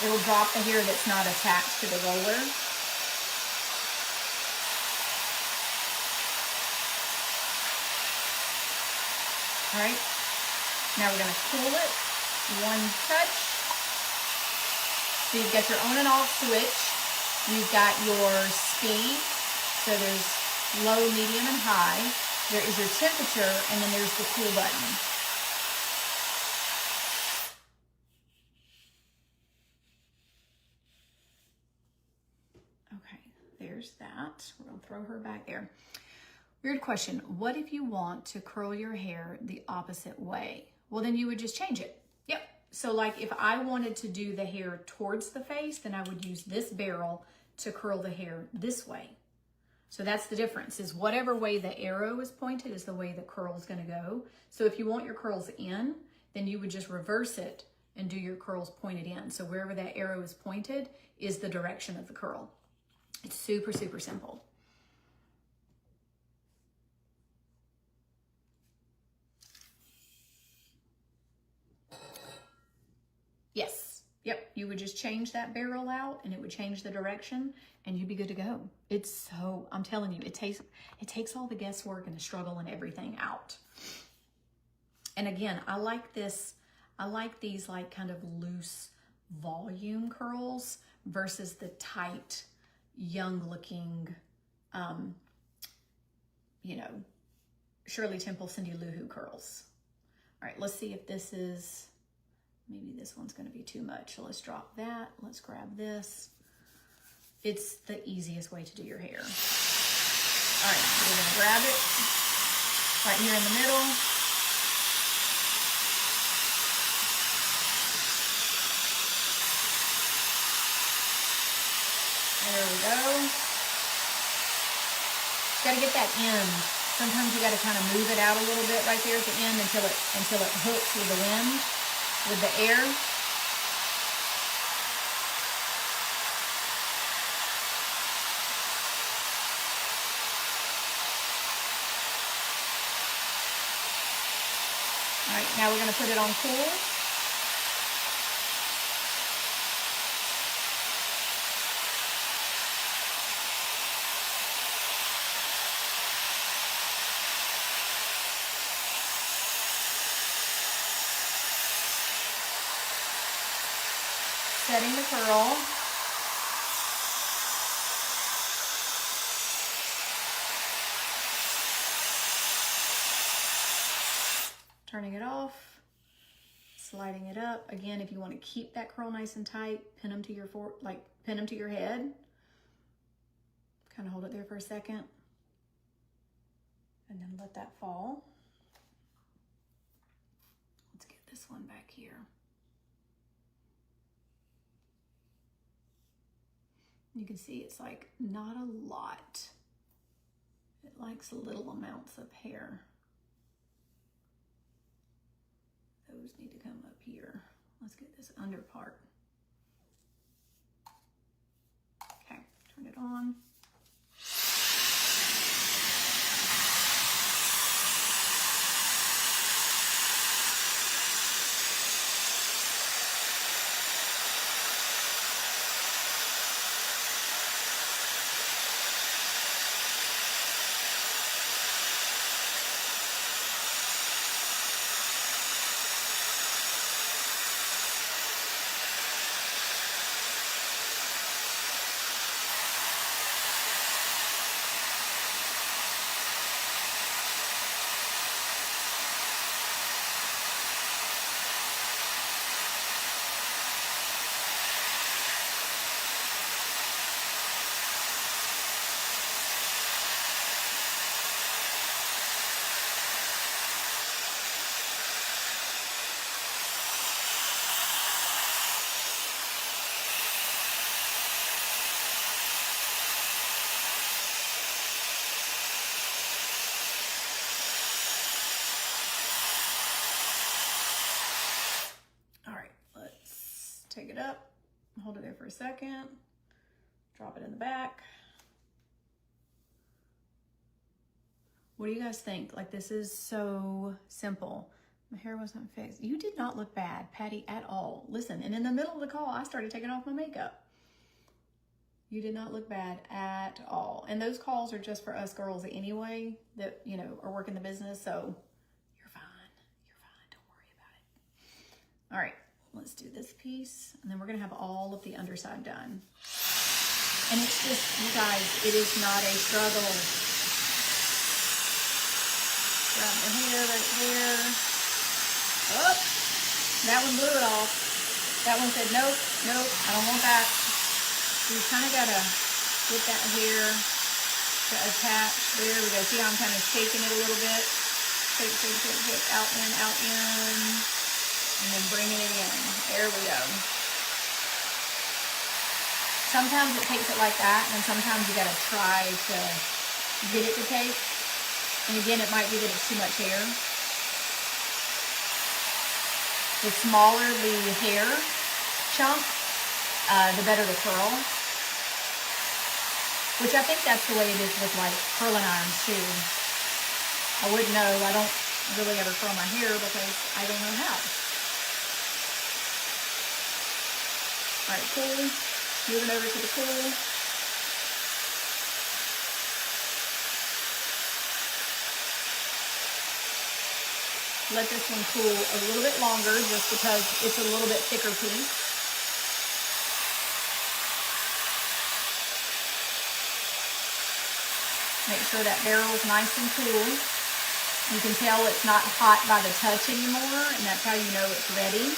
it'll drop the hair that's not attached to the roller. All right, now we're gonna cool it, one touch. So you've got your on and off switch. You've got your speed. So there's low, medium, and high. There is your temperature, and then there's the cool button. Okay, there's that. We're gonna throw her back there. Weird question. What if you want to curl your hair the opposite way? Well, then you would just change it. Yep. So like if I wanted to do the hair towards the face, then I would use this barrel to curl the hair this way. So that's the difference, is whatever way the arrow is pointed is the way the curl is going to go. So if you want your curls in, then you would just reverse it and do your curls pointed in. So wherever that arrow is pointed is the direction of the curl. It's super, super simple. Yes. Yep. You would just change that barrel out and it would change the direction and you'd be good to go. It's so, I'm telling you, it takes all the guesswork and the struggle and everything out. And again, I like this. I like these like kind of loose volume curls versus the tight, young looking, you know, Shirley Temple, Cindy Lou Who curls. All right, let's see if this is, maybe this one's going to be too much. So let's drop that. Let's grab this. It's the easiest way to do your hair. All right, so we're going to grab it right here in the middle. There we go. Got to get that end. Sometimes you got to kind of move it out a little bit right there at the end until it hooks with the wind, with the air. All right, now we're going to put it on cool. Setting the curl. Turning it off, sliding it up. Again, if you want to keep that curl nice and tight, pin them to your pin them to your head. Kind of hold it there for a second, and then let that fall. Let's get this one back here. You can see it's like not a lot. It likes little amounts of hair. Those need to come up here. Let's get this under part. Okay, turn it on. take it up, hold it there for a second, drop it in the back. What do you guys think? Like, this is so simple. My hair wasn't fixed. You did not look bad, Patty, at all. Listen, and in the middle of the call, I started taking off my makeup. You did not look bad at all. And those calls are just for us girls anyway that, you know, are working the business. So you're fine. You're fine. Don't worry about it. All right, let's do this piece. And then we're going to have all of the underside done. And it's just, you guys, it is not a struggle. Grab the hair right there. Oh, that one blew it off. That one said, nope, nope, I don't want that. You kind of got to get that hair to attach. There we go. See how I'm kind of shaking it a little bit? Shake, shake, shake, shake, out in, and then bringing it in. There we go. Sometimes it takes it like that, and sometimes you got to try to get it to take. And again, it might be that it's too much hair. The smaller the hair chunk, the better the curl. Which I think that's the way it is with like curling irons too. I wouldn't know. I don't really ever curl my hair because I don't know how. All right, cool. Moving over to the cool. Let this one cool a little bit longer just because it's a little bit thicker piece. Make sure that barrel is nice and cool. You can tell it's not hot by the touch anymore, and that's how you know it's ready.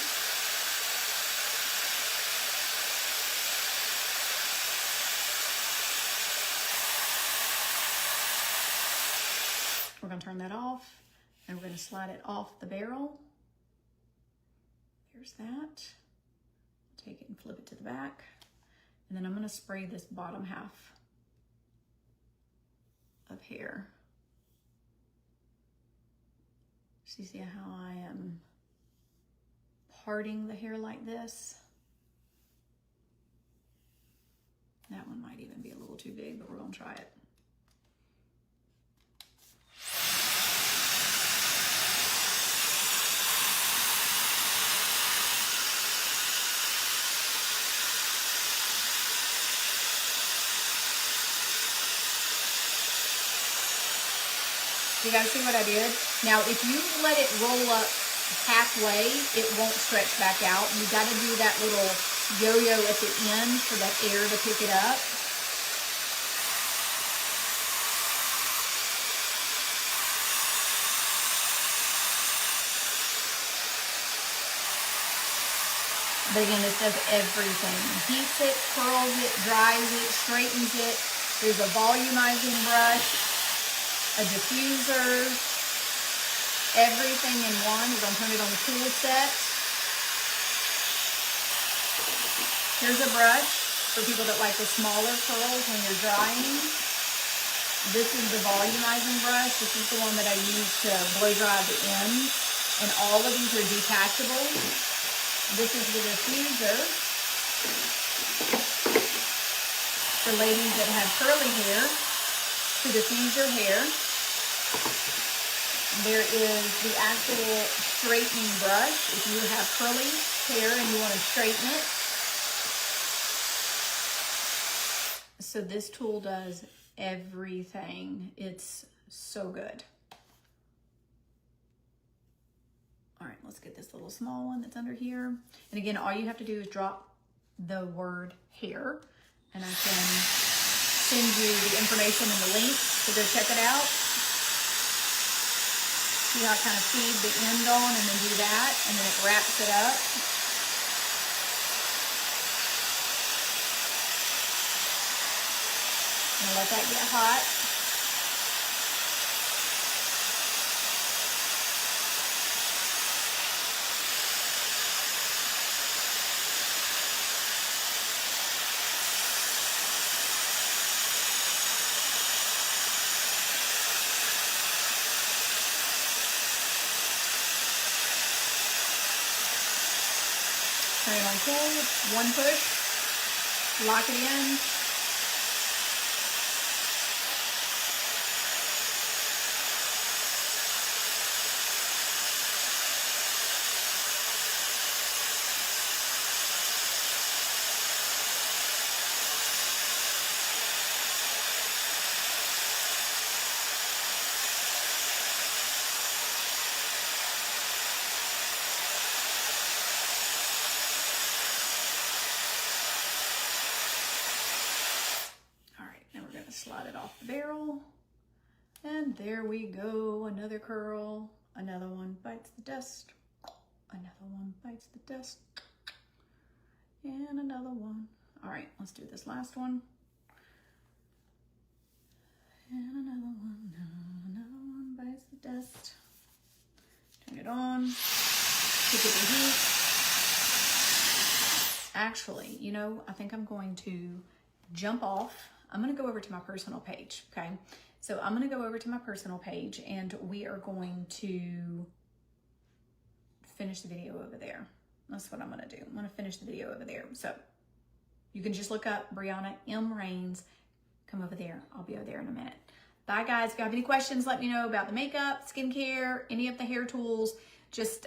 We're going to turn that off. And we're going to slide it off the barrel. There's that. Take it and flip it to the back. And then I'm going to spray this bottom half of hair. So you see how I am parting the hair like this? That one might even be a little too big, but we're going to try it. You guys see what I did? Now, if you let it roll up halfway, it won't stretch back out. You got to do that little yo-yo at the end for the air to pick it up. But again, this does everything. Heats it, curls it, dries it, straightens it. There's a volumizing brush, a diffuser, everything in one. We're going to turn it on the cool set. Here's a brush for people that like the smaller curls when you're drying. This is the volumizing brush. This is the one that I use to blow dry the ends. And all of these are detachable. This is the diffuser for ladies that have curly hair to diffuse your hair. There is the actual straightening brush if you have curly hair and you want to straighten it. So this tool does everything. It's so good. All right, let's get this little small one that's under here. And again, all you have to do is drop the word hair, and I can send you the information and the link to go check it out. See how I kind of feed the end on and then do that, and then it wraps it up. And let that get hot. Turn it on full, one push, lock it in. Slide it off the barrel, and there we go. Another curl, another one bites the dust, another one bites the dust, and another one. All right, let's do this last one, and another one bites the dust. Turn it on, keep it in heat. Actually, you know, I think I'm going to jump off. I'm going to go over to my personal page, okay? So I'm going to go over to my personal page, and we are going to finish the video over there. That's what I'm going to do. I'm going to finish the video over there. So you can just look up Brianna M. Rains. Come over there. I'll be over there in a minute. Bye, guys. If you have any questions, let me know about the makeup, skincare, any of the hair tools. Just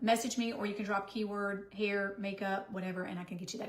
message me, or you can drop keyword hair, makeup, whatever, and I can get you that